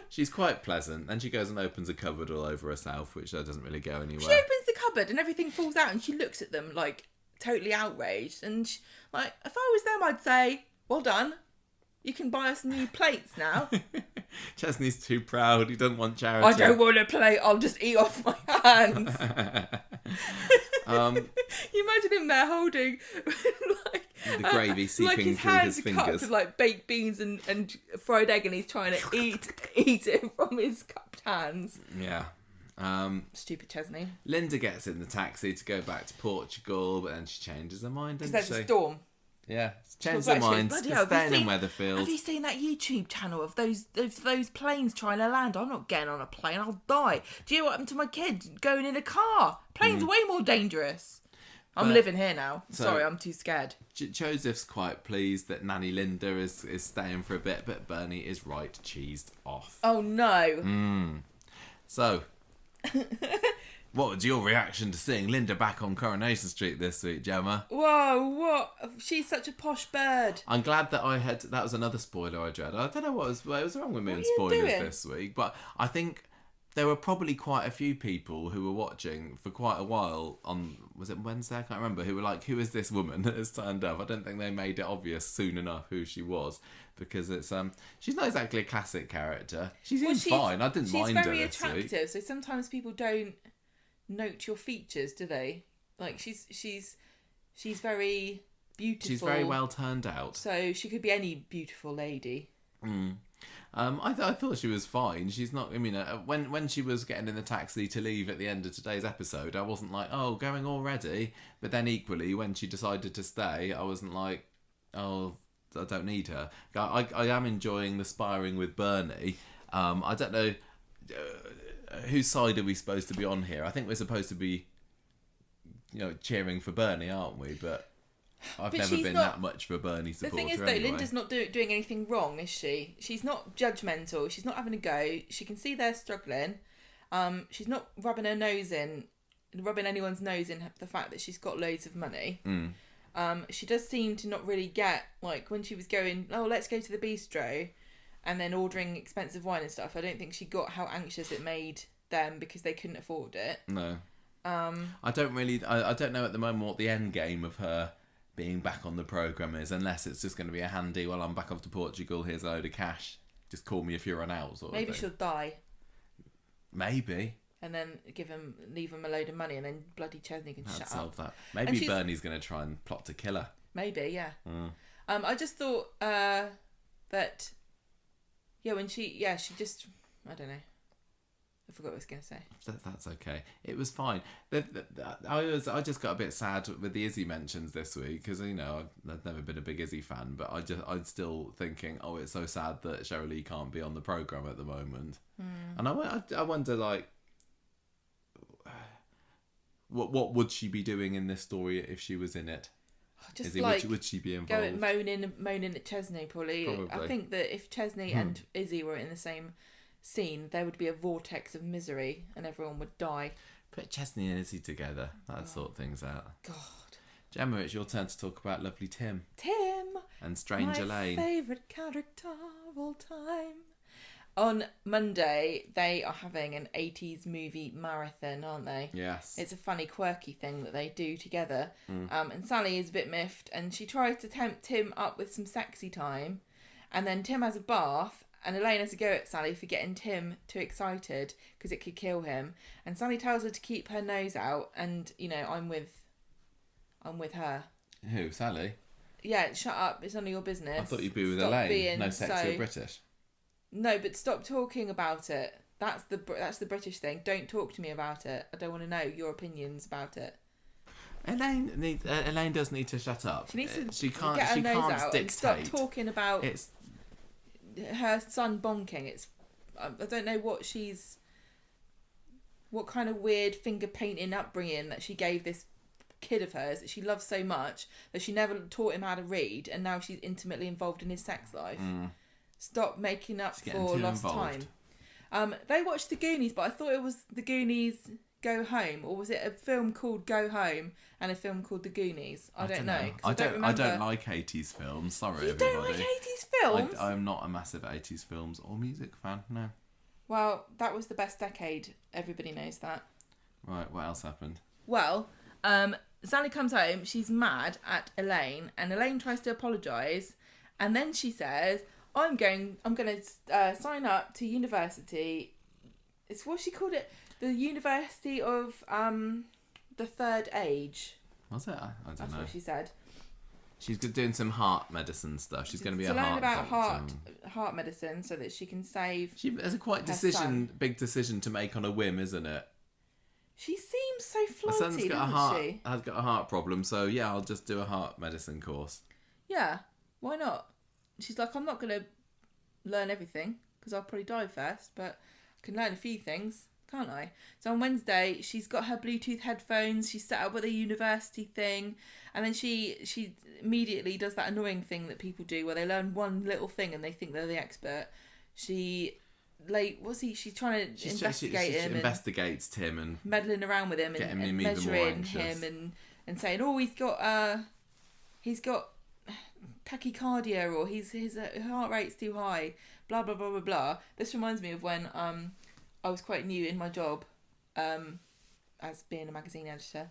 she's quite pleasant, and she goes and opens a cupboard all over herself, which doesn't really go anywhere. She opens the cupboard and everything falls out, and she looks at them like totally outraged, and like, if I was them, I'd say, well done, you can buy us new plates now. Chesney's too proud, he doesn't want charity. I don't want a plate, I'll just eat off my hands. You imagine him there holding like the gravy seeping like his through hands his are fingers cupped with like baked beans and fried egg, and he's trying to eat it from his cupped hands. Yeah. Stupid Chesney. Linda gets in the taxi to go back to Portugal, but then she changes her mind, doesn't because there's a storm. Yeah, changes her mind. Staying in Weatherfield. Have you seen that YouTube channel of those planes trying to land? I'm not getting on a plane. I'll die. Do you know what happened to my kid going in a car? Plane's way more dangerous. I'm living here now. Sorry, I'm too scared. Joseph's quite pleased that Nanny Linda is staying for a bit, but Bernie is right cheesed off. Oh no. So, what was your reaction to seeing Linda back on Coronation Street this week, Gemma? Whoa, what? She's such a posh bird. I'm glad that that was another spoiler I dread. I don't know what was wrong with me and spoilers this week, but I think there were probably quite a few people who were watching for quite a while on, was it Wednesday? I can't remember, who were like, who is this woman that has turned up? I don't think they made it obvious soon enough who she was, because it's she's not exactly a classic character. She's fine. I didn't mind her this week. She's very attractive, so sometimes people don't note your features, do they? Like she's very beautiful. She's very well turned out. So she could be any beautiful lady. I thought she was fine. She's not. I mean, when she was getting in the taxi to leave at the end of today's episode, I wasn't like, oh, going already. But then equally, when she decided to stay, I wasn't like, oh, I don't need her. I am enjoying the sparring with Bernie. I don't know whose side are we supposed to be on here. I think we're supposed to be, cheering for Bernie, aren't we? But I've never been that much for Bernie supporter. The thing is, though, anyway. Linda's not doing anything wrong, is she? She's not judgmental. She's not having a go. She can see they're struggling. She's not rubbing anyone's nose in the fact that she's got loads of money. She does seem to not really get, like, when she was going, oh, let's go to the bistro, and then ordering expensive wine and stuff. I don't think she got how anxious it made them because they couldn't afford it. No. I don't know at the moment what the end game of her being back on the programme is, unless it's just going to be a handy, well, I'm back off to Portugal, here's a load of cash, just call me if you run out sort of thing. Maybe she'll die. Maybe. And then leave him a load of money, and then bloody Chesney can shut up. That. Maybe Bernie's going to try and plot to kill her. Maybe, yeah. I just thought that, when she just, I don't know. I forgot what I was going to say. That's okay. It was fine. I just got a bit sad with the Izzy mentions this week because I've never been a big Izzy fan, but I'm still thinking, oh, it's so sad that Cheryl Lee can't be on the programme at the moment. And I wonder, like, what would she be doing in this story if she was in it? Just Izzy, like would she be involved? moaning at Chesney, probably. I think that if Chesney and Izzy were in the same scene, there would be a vortex of misery and everyone would die. Put Chesney and Izzy together. That'd sort things out. God. Gemma, it's your turn to talk about lovely Tim. Tim! And Strange Elaine. My favourite character of all time. On Monday, they are having an 80s movie marathon, aren't they? Yes. It's a funny, quirky thing that they do together. And Sally is a bit miffed, and she tries to tempt Tim up with some sexy time. And then Tim has a bath, and Elaine has a go at Sally for getting Tim too excited because it could kill him. And Sally tells her to keep her nose out, and, I'm with her. Who, Sally? Yeah, shut up. It's none of your business. I thought you'd be with Stop Elaine. Being no sexy or British. No, but stop talking about it. That's the British thing. Don't talk to me about it. I don't want to know your opinions about it. Elaine does need to shut up. She needs to she can't, get her she nose can't out dictate. and stop talking about her son bonking. I don't know what kind of weird finger painting upbringing that she gave this kid of hers that she loves so much that she never taught him how to read, and now she's intimately involved in his sex life. Stop making up for lost time. They watched The Goonies, but I thought it was The Goonies Go Home, or was it a film called Go Home and a film called The Goonies? I don't know. I don't like 80s films. Sorry, you everybody. don't like 80s films? I'm not a massive 80s films or music fan. No. Well, that was the best decade. Everybody knows that. Right. What else happened? Well, Sally comes home. She's mad at Elaine, and Elaine tries to apologise, and then she says, I'm going to sign up to university. It's what she called it, the University of the Third Age. Was it? I don't know. That's what she said. She's doing some heart medicine stuff. She's going to be a learn heart about heart medicine so that she can save. There's a big decision to make on a whim, isn't it? She seems so flighty, My son's got a heart problem, so yeah, I'll just do a heart medicine course. Yeah, why not? She's like, I'm not going to learn everything because I'll probably die first, but I can learn a few things, can't I? So on Wednesday, she's got her Bluetooth headphones, she's set up with a university thing, and then she immediately does that annoying thing that people do where they learn one little thing and they think they're the expert. She's trying to investigate him. She investigates Tim and meddling around with him and measuring him and saying, oh, he's got tachycardia, or his heart rate's too high, blah blah blah blah blah. This reminds me of when I was quite new in my job as being a magazine editor,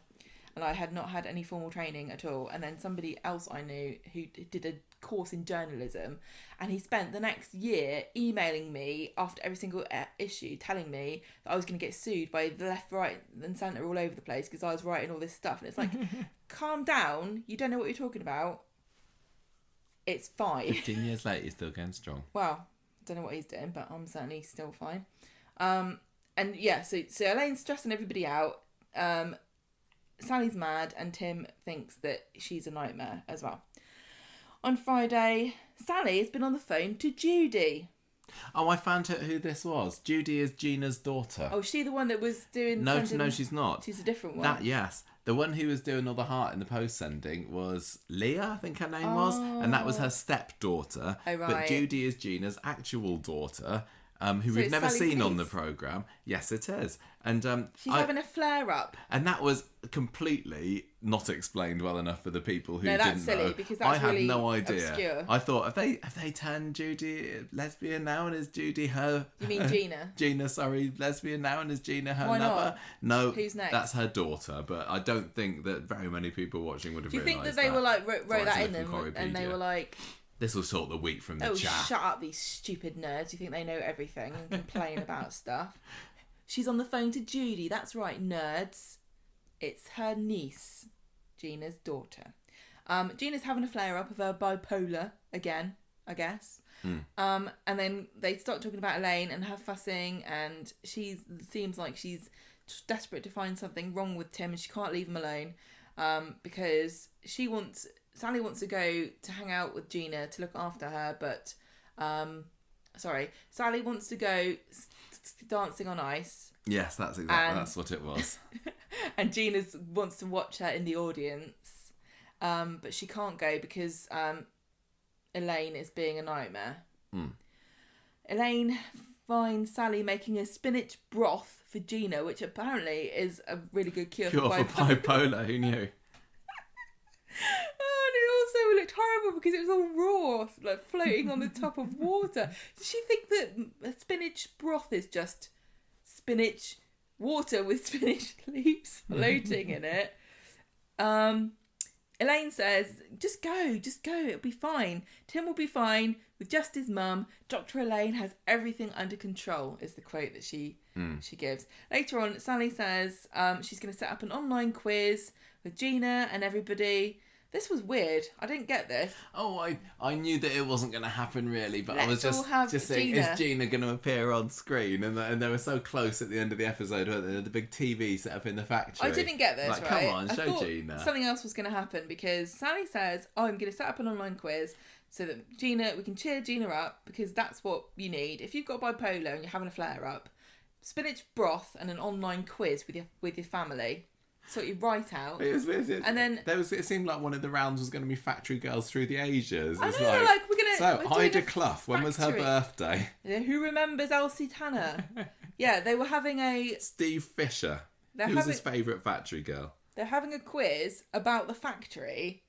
and I had not had any formal training at all, and then somebody else I knew who did a course in journalism, and he spent the next year emailing me after every single issue telling me that I was going to get sued by the left, right and centre all over the place because I was writing all this stuff, and it's like calm down, you don't know what you're talking about. It's fine. 15 years later, he's still going strong. Well, don't know what he's doing, but I'm certainly still fine. And yeah, so Elaine's stressing everybody out. Sally's mad, and Tim thinks that she's a nightmare as well. On Friday, Sally has been on the phone to Judy. Oh, I found out who this was. Judy is Gina's daughter. Oh, is she the one that was doing... No, she's not. She's a different one. Yes. The one who was doing all the heart in the post sending was Leah, I think her name was. And that was her stepdaughter. Oh, right. But Judy is Gina's actual daughter, who So we've never Sally's seen on niece? the programme. Yes, it is. And she's having a flare-up. And that was completely not explained well enough for the people who No, that's didn't silly, know. because that's I had really no idea. obscure. I thought, have they turned Judy lesbian now, and is Judy her... You mean Gina? Gina, sorry, lesbian now, and is Gina her Why lover? not? No, Who's next? That's her daughter, but I don't think that very many people watching would have Do you realised think that they were like wrote that in them, Coreypedia. and they were like, this will sort the week from the oh, chat. shut up, these stupid nerds. You think they know everything and complain about stuff. She's on the phone to Judy. That's right, nerds. It's her niece, Gina's daughter. Gina's having a flare-up of her bipolar again. I guess. And then they start talking about Elaine and her fussing, and seems like she's desperate to find something wrong with Tim, and she can't leave him alone because Sally wants to go to hang out with Gina to look after her, but Sally wants to go dancing on ice. Yes, that's what it was. And Gina wants to watch her in the audience, but she can't go because Elaine is being a nightmare. Elaine finds Sally making a spinach broth for Gina, which apparently is a really good cure for bipolar. Who knew? Oh, and it also looked horrible because it was all raw, like floating on the top of water. Does she think that a spinach broth is just spinach water with spinach leaves floating in it? Elaine says, just go, it'll be fine. Tim will be fine with just his mum. Dr. Elaine has everything under control, is the quote that she gives. Later on, Sally says she's going to set up an online quiz with Gina and everybody. This was weird. I didn't get this. Oh, I knew that it wasn't going to happen really, but I was just saying, Gina. is Gina going to appear on screen? And they were so close at the end of the episode, weren't they? The big TV set up in the factory. I didn't get this, like, right? Come on, show Gina. Something else was going to happen because Sally says, I'm going to set up an online quiz so that we can cheer Gina up, because that's what you need. If you've got bipolar and you're having a flare-up, spinach broth and an online quiz with your family. Sort you right out. It was weird. And then it seemed like one of the rounds was going to be Factory Girls Through the Ages. I know, like we're gonna. So Ida Clough, when was her birthday? Yeah, who remembers Elsie Tanner? Yeah, they were having a Steve Fisher. Who was his favourite Factory Girl? They're having a quiz about the factory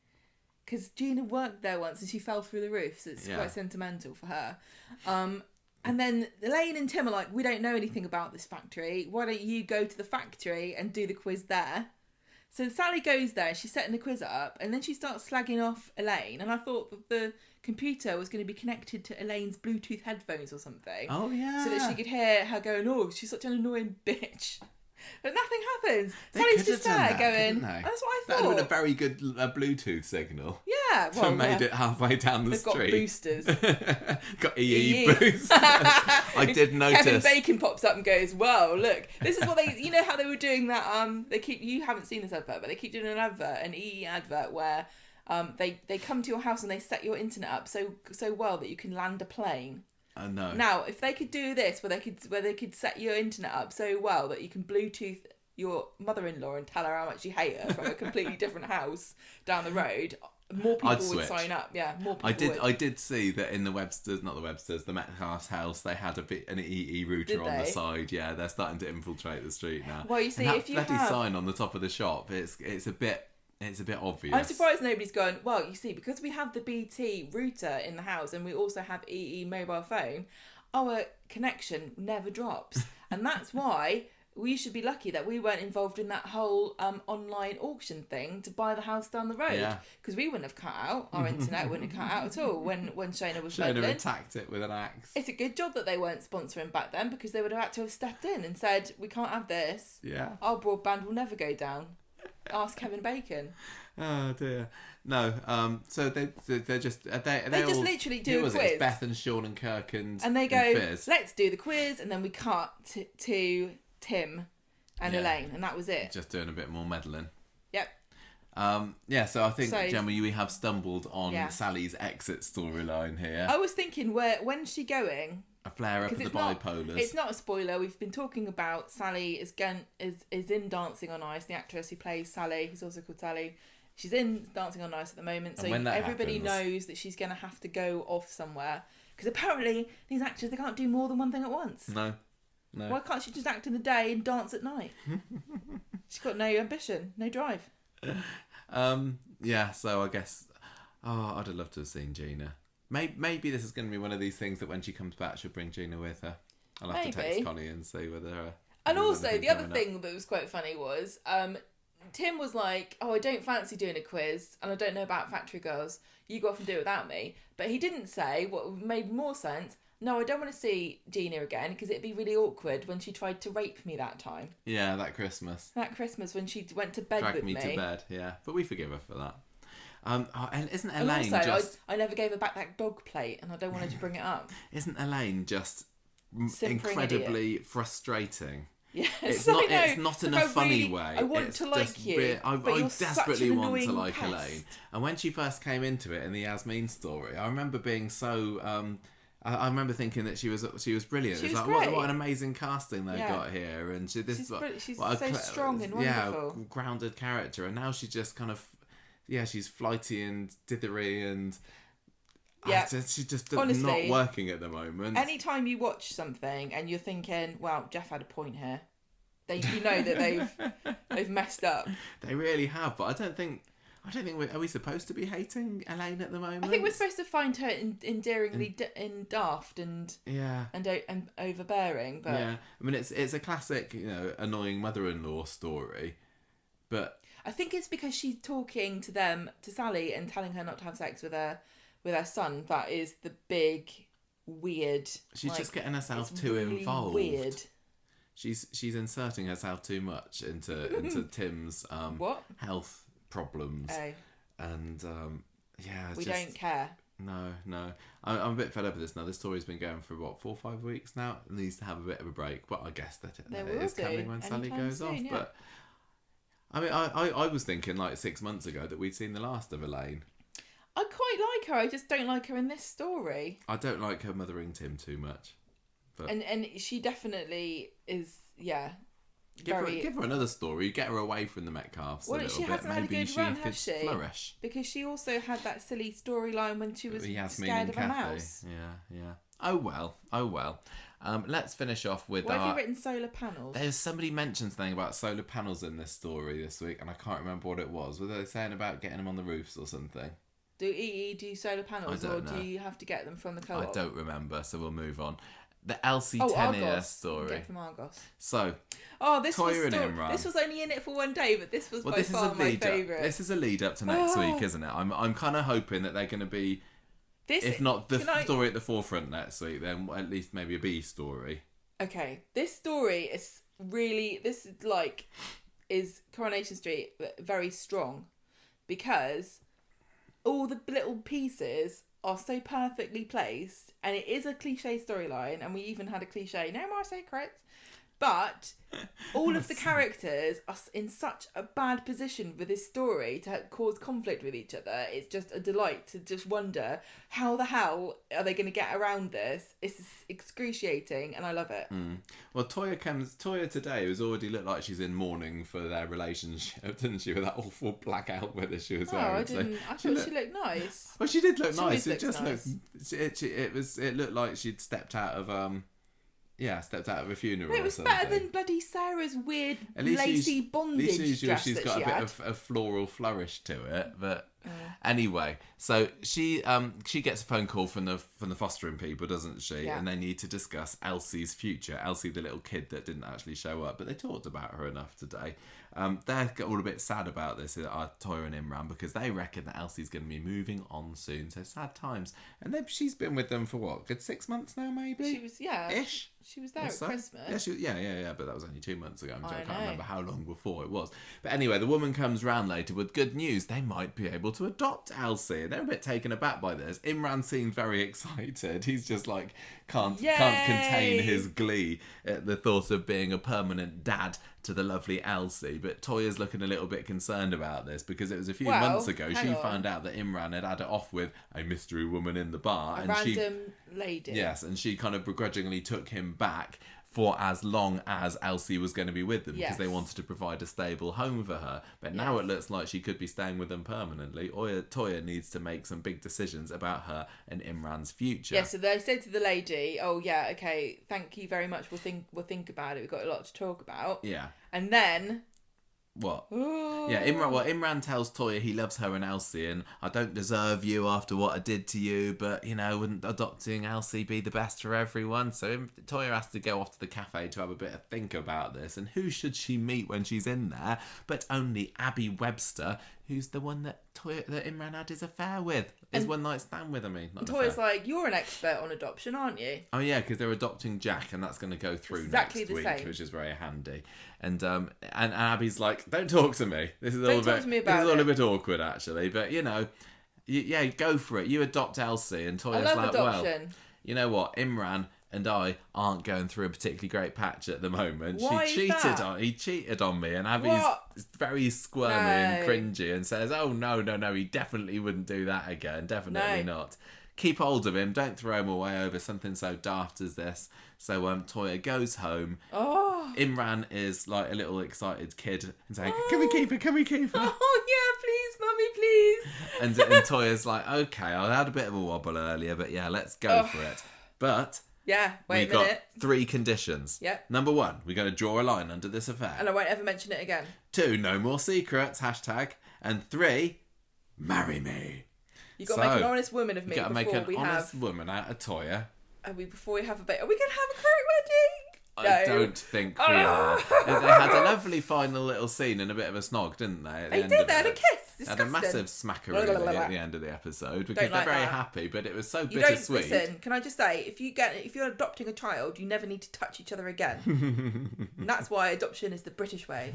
because Gina worked there once and she fell through the roof, so it's quite sentimental for her. And then Elaine and Tim are like, we don't know anything about this factory. Why don't you go to the factory and do the quiz there? So Sally goes there, she's setting the quiz up, and then she starts slagging off Elaine. And I thought that the computer was going to be connected to Elaine's Bluetooth headphones or something. Oh, yeah. So that she could hear her going, oh, she's such an annoying bitch. But nothing happens. Sally's just there going, that's what I thought. That would have been a very good Bluetooth signal. Yeah, well, made it halfway down the street. They've got boosters. Got EE boost. I did notice. Kevin Bacon pops up and goes, "Whoa, look! This is what they. You know how they were doing that? You haven't seen this advert, but they keep doing an EE advert where they come to your house and they set your internet up so well that you can land a plane." I know. Now, if they could do this, where they could set your internet up so well that you can Bluetooth your mother-in-law and tell her how much you hate her from a completely different house down the road, more people would sign up. Yeah, more people I did see that in the Metcalfe's house, they had an EE router on the side. Yeah, they're starting to infiltrate the street now. Well, you see, and that if you bloody have sign on the top of the shop, it's a bit obvious. I'm surprised nobody's going, well, you see, because we have the BT router in the house and we also have EE mobile phone, our connection never drops. And that's why we should be lucky that we weren't involved in that whole online auction thing to buy the house down the road. Because we wouldn't have cut out, our internet wouldn't have cut out at all when Shona was Shona attacked it with an axe. It's a good job that they weren't sponsoring back then, because they would have had to have stepped in and said, we can't have this. Yeah. Our broadband will never go down. Ask Kevin Bacon. Oh dear. No. So they just literally do a quiz. It's Beth and Sean and Kirk and they go, Fizz. Let's do the quiz, and then we cut to Tim and Elaine, and that was it. Just doing a bit more meddling. Yep. So I think, Gemma, we have stumbled on Sally's exit storyline here. I was thinking, when's she going? A flare up of the bipolars. It's not a spoiler. We've been talking about Sally is in Dancing on Ice. The actress who plays Sally, who's also called Sally, she's in Dancing on Ice at the moment. So everybody knows that she's going to have to go off somewhere, because apparently these actors, they can't do more than one thing at once. No. Why can't she just act in the day and dance at night? She's got no ambition, no drive. So I guess I'd have loved to have seen Gina. Maybe this is going to be one of these things that when she comes back, she'll bring Gina with her. I'll have to text Connie and see whether. And also, the other thing that was quite funny was Tim was like, "Oh, I don't fancy doing a quiz, and I don't know about Factory Girls. You go off and do it without me." But he didn't say what made more sense. No, I don't want to see Gina again, because it'd be really awkward when she tried to rape me that time. Yeah, that Christmas. That Christmas when she went to bed with me. Dragged me to bed, yeah. But we forgive her for that. And isn't And Elaine also, just... I never gave her back that dog plate, and I don't want her to bring it up. Isn't Elaine just Simpering incredibly frustrating? Yes, It's I not. know. It's not in a funny way. I want It's to like just you, I but you're desperately such an want to annoying like pest. Elaine. And when she first came into it in the Yasmin story, I remember being so. I remember thinking that she was brilliant. She It's was like great. what an amazing casting they've Yeah. got here, and she's so strong and wonderful. grounded character. And now she's just kind of, she's flighty and dithery and. Yeah, she's just honestly, not working at the moment. Anytime you watch something and you're thinking, "Wow, Jeff had a point here," you know that they've messed up. They really have, but I don't think are we supposed to be hating Elaine at the moment? I think we're supposed to find her endearingly daft and overbearing. But I mean it's a classic, annoying mother-in-law story, but I think it's because she's talking to Sally and telling her not to have sex with her son. That is the big weird. She's just getting herself too really involved. Weird. She's inserting herself too much into Tim's health problems. Oh. And we don't care. No. I'm a bit fed up with this now. This story's been going for 4 or 5 weeks now. It needs to have a bit of a break, but I guess that it is coming when Sally goes off. Yeah. But I mean, I was thinking like 6 months ago that we'd seen the last of Elaine. I quite like her. I just don't like her in this story. I don't like her mothering Tim too much. But and she definitely is. Give her another story. Get her away from the Metcalfs a little she bit. hasn't had a Maybe good run, could has she? flourish. Because she also had that silly storyline when she was Yasmin scared and of a mouse. Yeah. Oh well. Let's finish off with Why have you written solar panels? There's somebody mentioned something about solar panels in this story this week, and I can't remember what it was. Were they saying about getting them on the roofs or something? Do EE do solar panels, or know. do you have to get them from the co-op? I don't remember, so we'll move on. The Elsie Tenier Argos. story. Get from Argos. So, this Toyah was and Imran. This was only in it for one day, but this was by far my favourite. This is a lead up to next week, isn't it? I'm kind of hoping that they're going to be, if not the story at the forefront next week, then at least maybe a B story. Okay, this story is really is Coronation Street very strong because all the little pieces are so perfectly placed, and it is a cliche storyline, and we even had a cliche no more secrets, but all of the characters are in such a bad position with this story to cause conflict with each other. It's just a delight to just wonder how the hell are they going to get around this. It's excruciating, and I love it. Well, Toyah today has already looked like she's in mourning for their relationship, didn't she? With that awful black outfit that she was wearing. I didn't. I thought she looked nice. Well, she did look nice. It just looked. It looked like she'd stepped out of a funeral. It was better than bloody Sarah's weird lacy bondage dress she's that got she a bit had. of a floral flourish to it. But anyway, so she gets a phone call from the fostering people, doesn't she? Yeah. And they need to discuss Elsie's future. Elsie, the little kid that didn't actually show up, but they talked about her enough today. They're all a bit sad about this, Toyah and Imran, because they reckon that Elsie's going to be moving on soon. So sad times. And she's been with them for what? Good 6 months now, maybe? She was, ish. She was there at Christmas. Yeah, but that was only 2 months ago. I can't remember how long before it was. But anyway, the woman comes round later with good news. They might be able to adopt Elsie. And they're a bit taken aback by this. Imran seemed very excited. He's just like, can't contain his glee at the thought of being a permanent dad to the lovely Elsie. But Toyah's looking a little bit concerned about this because it was a few months ago she found out that Imran had it off with a mystery woman in the bar. A random lady. Yes, and she kind of begrudgingly took him back for as long as Elsie was going to be with them because they wanted to provide a stable home for her. But now it looks like she could be staying with them permanently. Toyah needs to make some big decisions about her and Imran's future. Yeah, so they said to the lady, "Oh yeah, okay, thank you very much. We'll think about it. We've got a lot to talk about." Yeah. And then what? Ooh. Yeah, Imran tells Toyah he loves her and Elsie, and I don't deserve you after what I did to you, but wouldn't adopting Elsie be the best for everyone? So Toyah has to go off to the cafe to have a bit of think about this, and who should she meet when she's in there but only Abby Webster, who's the one that Imran had his affair with. His one night stand with, Toyah's like, you're an expert on adoption, aren't you? Oh yeah, because they're adopting Jack, and that's going to go through next week, which is very handy. And Abby's like, don't talk to me. This is all a bit awkward, actually. But yeah, go for it. You adopt Elsie, and Toyah's I love like, adoption. well, you know what, Imran and I aren't going through a particularly great patch at the moment. Why He cheated on me, and Abby's very squirmy and cringy and says, "Oh no, he definitely wouldn't do that again. Definitely not. Keep hold of him. Don't throw him away over something so daft as this." So Toyah goes home. Oh. Imran is like a little excited kid and saying, "Can we keep her? Can we keep her?" Oh yeah, please, mummy, please. And Toyah's like, "Okay, I had a bit of a wobble earlier, but yeah, let's go for it." But yeah, wait we a minute. got 3 conditions. Yep. Number 1, we're going to draw a line under this affair. And I won't ever mention it again. 2, no more secrets, #. And 3, marry me. You've got to make an honest woman of me before we have... You've got to make an honest have... woman out of Toyah. Before we have a baby... Are we going to have a crow wedding? I don't think we are. They had a lovely final little scene and a bit of a snog, didn't they? They did. They had a kiss. Disgusting. Had a massive smackaroo at the end of the episode because they're very happy, but it was so bittersweet. Listen, can I just say, if you're adopting a child, you never need to touch each other again. And that's why adoption is the British way.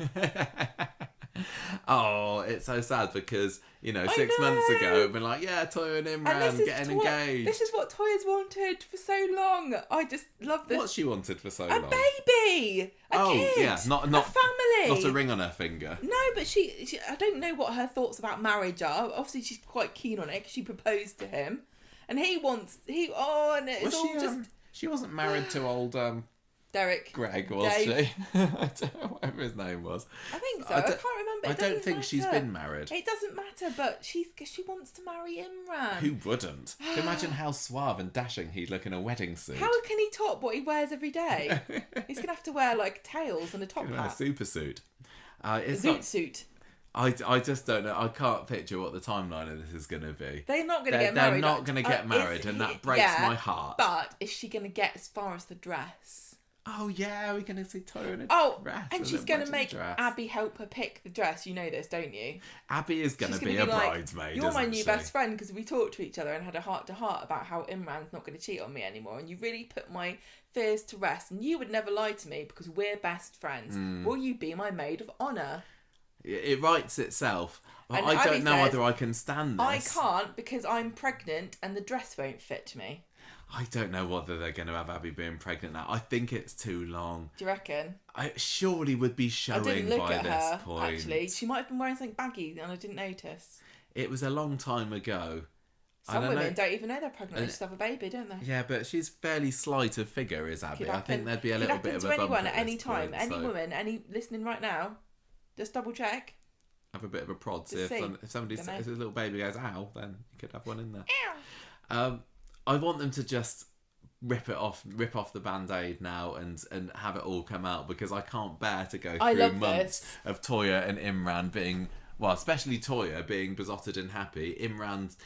Oh, it's so sad because 6 months ago it'd been like, yeah, Toyah and Imran getting engaged. This is what Toyah's wanted for so long. I just love this. What she wanted for so long? A baby, a kid, yeah, not a family, not a ring on her finger. No, but she I don't know what her thoughts about marriage are. Obviously, she's quite keen on it because she proposed to him, and he wants and it's she wasn't married to old Derek. Greg, was Dave. she? I don't know, whatever his name was. I think so. I can't remember. I don't think she's been married. It doesn't matter, but she wants to marry Imran. Who wouldn't? Can you imagine how suave and dashing he'd look in a wedding suit? How can he top what he wears every day? He's gonna have to wear like tails and a top hat. A super suit. It's a zoot suit. I just don't know. I can't picture what the timeline of this is going to be. They're not going to get married. They're not going to get married, and that breaks my heart. But is she going to get as far as the dress? Oh yeah, we're going to see Toyah in a dress. And she's going to make Abby help her pick the dress. You know this, don't you? Abby is going to be a bridesmaid. You're my new best friend because we talked to each other and had a heart-to-heart about how Imran's not going to cheat on me anymore, and you really put my fears to rest. And you would never lie to me because we're best friends. Will you be my maid of honour? It writes itself. I don't know whether I can stand this. I can't because I'm pregnant and the dress won't fit me. I don't know whether they're going to have Abby being pregnant now. I think it's too long. Do you reckon? It surely would be showing by this point. Actually, she might have been wearing something baggy and I didn't notice. It was a long time ago. Some women don't even know they're pregnant. They just have a baby, don't they? Yeah, but she's fairly slight of figure, is Abby. I think there'd be a little bit of a bump anyone at any this time. point, Any woman, any listening right now, just double check. Have a bit of a prod. See if a little baby goes, ow, then you could have one in there. Ow. I want them to just rip off the band-aid now and have it all come out because I can't bear to go through months of Toyah and Imran being, well, especially Toyah being besotted and happy, Imran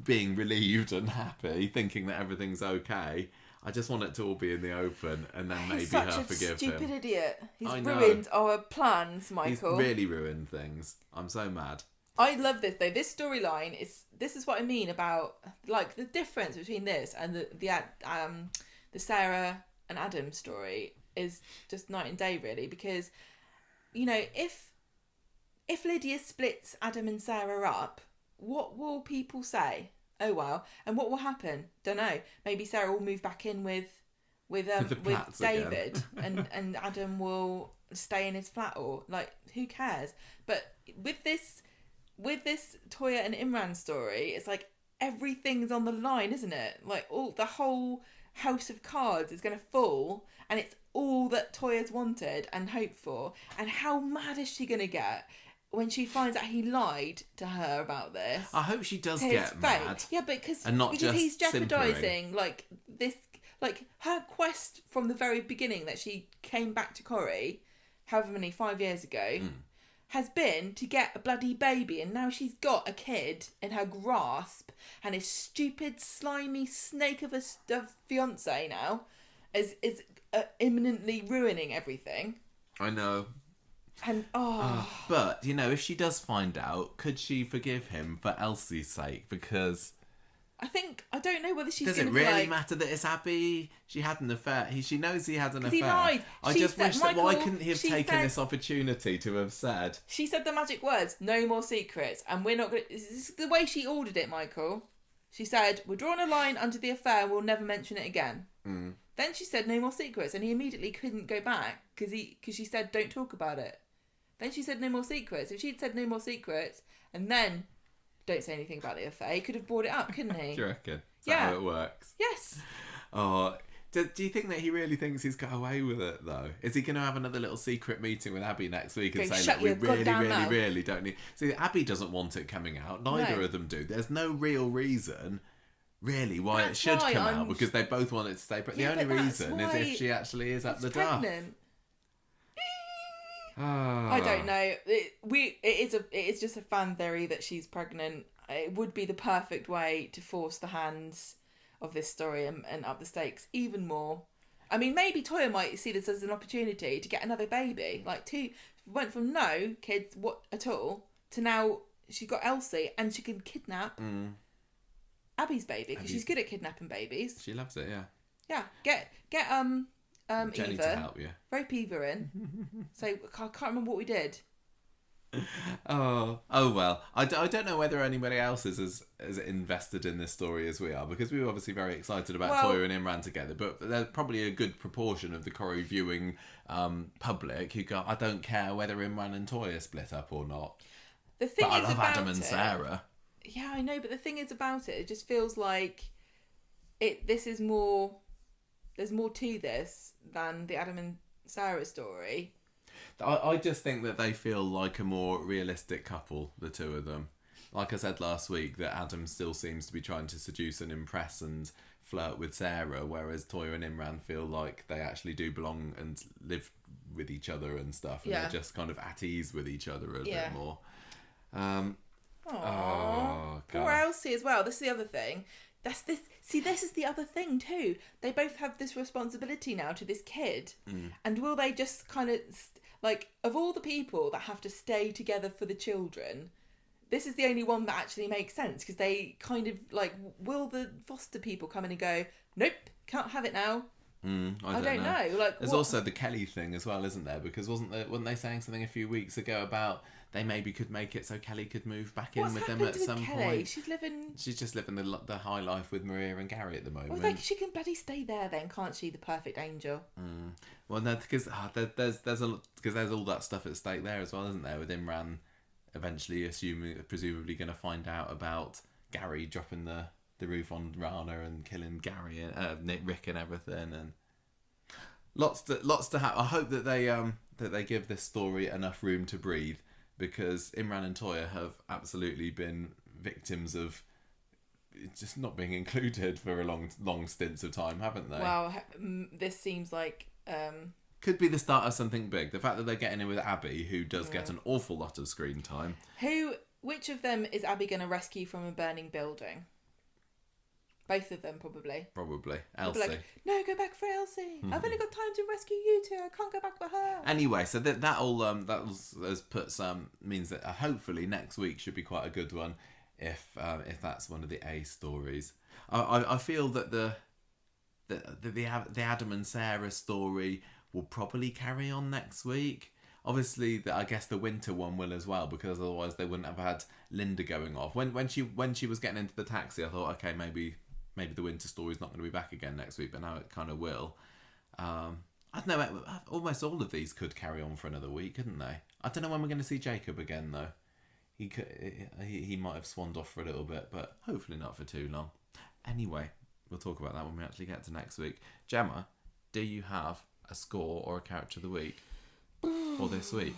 being relieved and happy, thinking that everything's okay. I just want it to all be in the open and then maybe her forgive him. He's such a stupid idiot. He's ruined our plans, Michael. He's really ruined things. I'm so mad. I love this though. This storyline this is what I mean about like the difference between this and the Sarah and Adam story is just night and day really, because if Lydia splits Adam and Sarah up, what will people say? Oh well, and what will happen? Don't know. Maybe Sarah will move back in with David and Adam will stay in his flat, or like who cares? But with this Toyah and Imran story, it's like everything's on the line, isn't it? Like the whole house of cards is going to fall, and it's all that Toyah's wanted and hoped for. And how mad is she going to get when she finds out he lied to her about this? I hope she does get mad. Yeah, because he's jeopardising like this, like her quest from the very beginning that she came back to Corrie, however many 5 years ago. Has been to get a bloody baby, and now she's got a kid in her grasp, and his stupid, slimy snake of a fiance now is imminently ruining everything. I know. And but if she does find out, could she forgive him for Elsie's sake? Because I don't know whether she's. Does it really matter that it's Abby? She had an affair. She knows he has an affair. He lied. I just wish that why couldn't he have taken this opportunity to have said? She said the magic words, "No more secrets," and we're not going. This is the way she ordered it, Michael. She said, "We're drawing a line under the affair. And we'll never mention it again." Mm. Then she said, "No more secrets," and he immediately couldn't go back because she said, "Don't talk about it." Then she said, "No more secrets." If she'd said "No more secrets," and then don't say anything about the affair, he could have brought it up, couldn't he? Do you reckon? Is that how it works? Yes. Oh, do you think that he really thinks he's got away with it, though? Is he going to have another little secret meeting with Abby next week and say, "Look, we really don't need..." See, Abby doesn't want it coming out. Neither of them do. There's no real reason, really, why it should come out, because they both want it to stay. But the only reason is if she actually is at the duff. I don't know. It is just a fan theory that she's pregnant. It would be the perfect way to force the hands of this story and up the stakes even more. I mean, maybe Toyah might see this as an opportunity to get another baby. Went from no kids at all to now she's got Elsie and she can kidnap Abby's baby because she's good at kidnapping babies. She loves it, yeah. Yeah, get Jenny Eva, to help you. rope Eva in. So I can't remember what we did. Oh well. I don't know whether anybody else is as invested in this story as we are, because we were obviously very excited about Toyah and Imran together, but there's probably a good proportion of the Corrie viewing public who go, "I don't care whether Imran and Toyah split up or not." The thing but is I love about Adam and Sarah. Yeah, I know, but the thing is about it just feels like this is more. There's more to this than the Adam and Sarah story. I just think that they feel like a more realistic couple, the two of them. Like I said last week, that Adam still seems to be trying to seduce and impress and flirt with Sarah, whereas Toyah and Imran feel like they actually do belong and live with each other and stuff, and they're just kind of at ease with each other a bit more. Poor Elsie as well. This is the other thing. This is the other thing too. They both have this responsibility now to this kid. And will they just kind of, of all the people that have to stay together for the children, this is the only one that actually makes sense, because they kind of, will the foster people come in and go, "Nope, can't have it now"? I don't know. There's also the Kelly thing as well, isn't there? Because wasn't they saying something a few weeks ago about they maybe could make it so Kelly could move back in with them at some point? She's just living the high life with Maria and Gary at the moment. Well, she can bloody stay there then, can't she? The perfect angel. Well, no, because there's all that stuff at stake there as well, isn't there? With Imran eventually presumably going to find out about Gary dropping the roof on Rana and killing Gary and Rick and everything, and lots to have. I hope that they give this story enough room to breathe, because Imran and Toyah have absolutely been victims of just not being included for a long stints of time, haven't they? Well, this seems like could be the start of something big. The fact that they're getting in with Abby, who does get an awful lot of screen time. Which of them is Abby going to rescue from a burning building? Both of them, probably. Probably. Elsie. No, go back for Elsie. I've only got time to rescue you two. I can't go back for her. Anyway, so that all has put means that hopefully next week should be quite a good one, if that's one of the A stories. I feel that the Adam and Sarah story will probably carry on next week. Obviously, I guess the winter one will as well, because otherwise they wouldn't have had Linda going off. When she was getting into the taxi, I thought, okay, maybe the winter story's not going to be back again next week, but now it kind of will. I don't know, almost all of these could carry on for another week, couldn't they? I don't know when we're going to see Jacob again, though. He might have swanned off for a little bit, but hopefully not for too long. Anyway, we'll talk about that when we actually get to next week. Gemma, do you have a score or a character of the week for this week?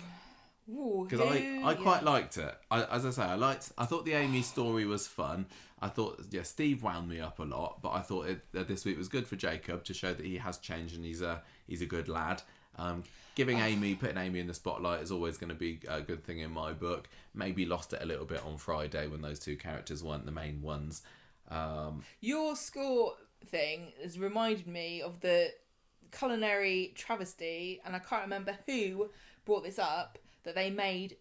Because I quite liked it. As I say, I thought the Amy story was fun. I thought, Steve wound me up a lot, but I thought this week was good for Jacob to show that he has changed and he's a good lad. Putting Amy in the spotlight is always going to be a good thing in my book. Maybe lost it a little bit on Friday when those two characters weren't the main ones. Your score thing has reminded me of the culinary travesty, and I can't remember who brought this up, that they made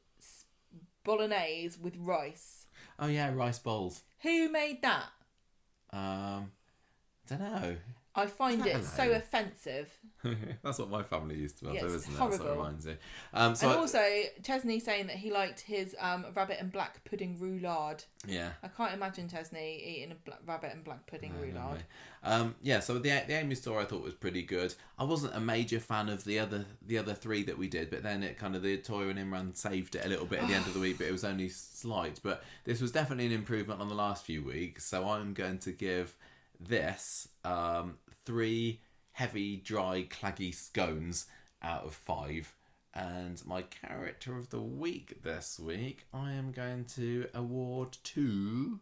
bolognese with rice. Oh yeah, rice bowls. Who made that? Don't know. I find it so offensive. That's what my family used to do, isn't it? Horrible. That's what it reminds me. And also, Chesney saying that he liked his rabbit and black pudding roulade. Yeah. I can't imagine Chesney eating a rabbit and black pudding roulade. So the Amy store I thought was pretty good. I wasn't a major fan of the other three that we did, but then it kind of, the Toyah and Imran saved it a little bit at the end of the week, but it was only slight. But this was definitely an improvement on the last few weeks, so I'm going to give this 3 heavy, dry, claggy scones out of 5. And my character of the week this week, I am going to award to...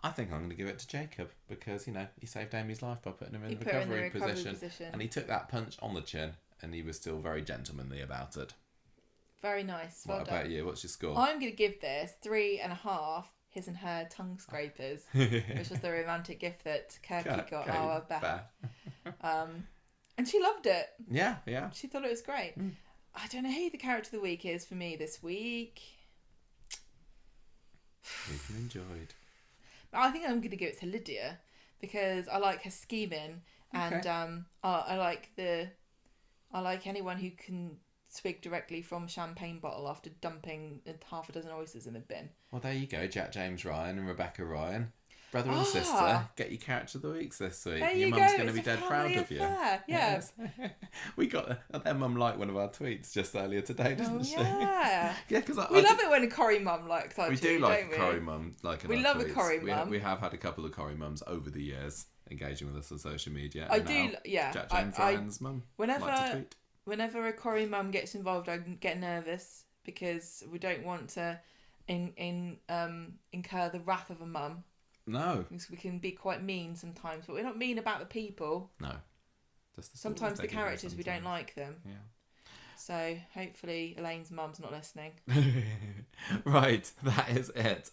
I think I'm going to give it to Jacob because, he saved Amy's life by putting him in the recovery position. And he took that punch on the chin and he was still very gentlemanly about it. Very nice. Well what done. about you? What's your score? I'm going to give this 3.5 his and her tongue scrapers, which was the romantic gift that Kirky got our Beth. And she loved it. Yeah. She thought it was great. I don't know who the character of the week is for me this week. You've enjoyed. I think I'm going to give it to Lydia because I like her scheming and I like anyone who can swig directly from a champagne bottle after dumping half a dozen oysters in the bin. Well, there you go, Jack James Ryan and Rebecca Ryan. Brother and sister, get your character of the weeks this week. Your mum's going to be dead proud of you. Yeah. Yes. We got their mum liked one of our tweets just earlier today, didn't she? Yeah. Yeah, because we love it when a Corrie mum likes our We tweet, do like don't a Corrie mum liking we our love tweets. a Corrie mum. We have had a couple of Corrie mums over the years engaging with us on social media. I do, yeah. Jack James Ryan's mum liked a tweet. Whenever a Corrie mum gets involved, I get nervous because we don't want to incur the wrath of a mum. No. Because we can be quite mean sometimes, but we're not mean about the people. No. Sometimes the characters, we don't like them. Yeah. So hopefully Elaine's mum's not listening. Right, that is it.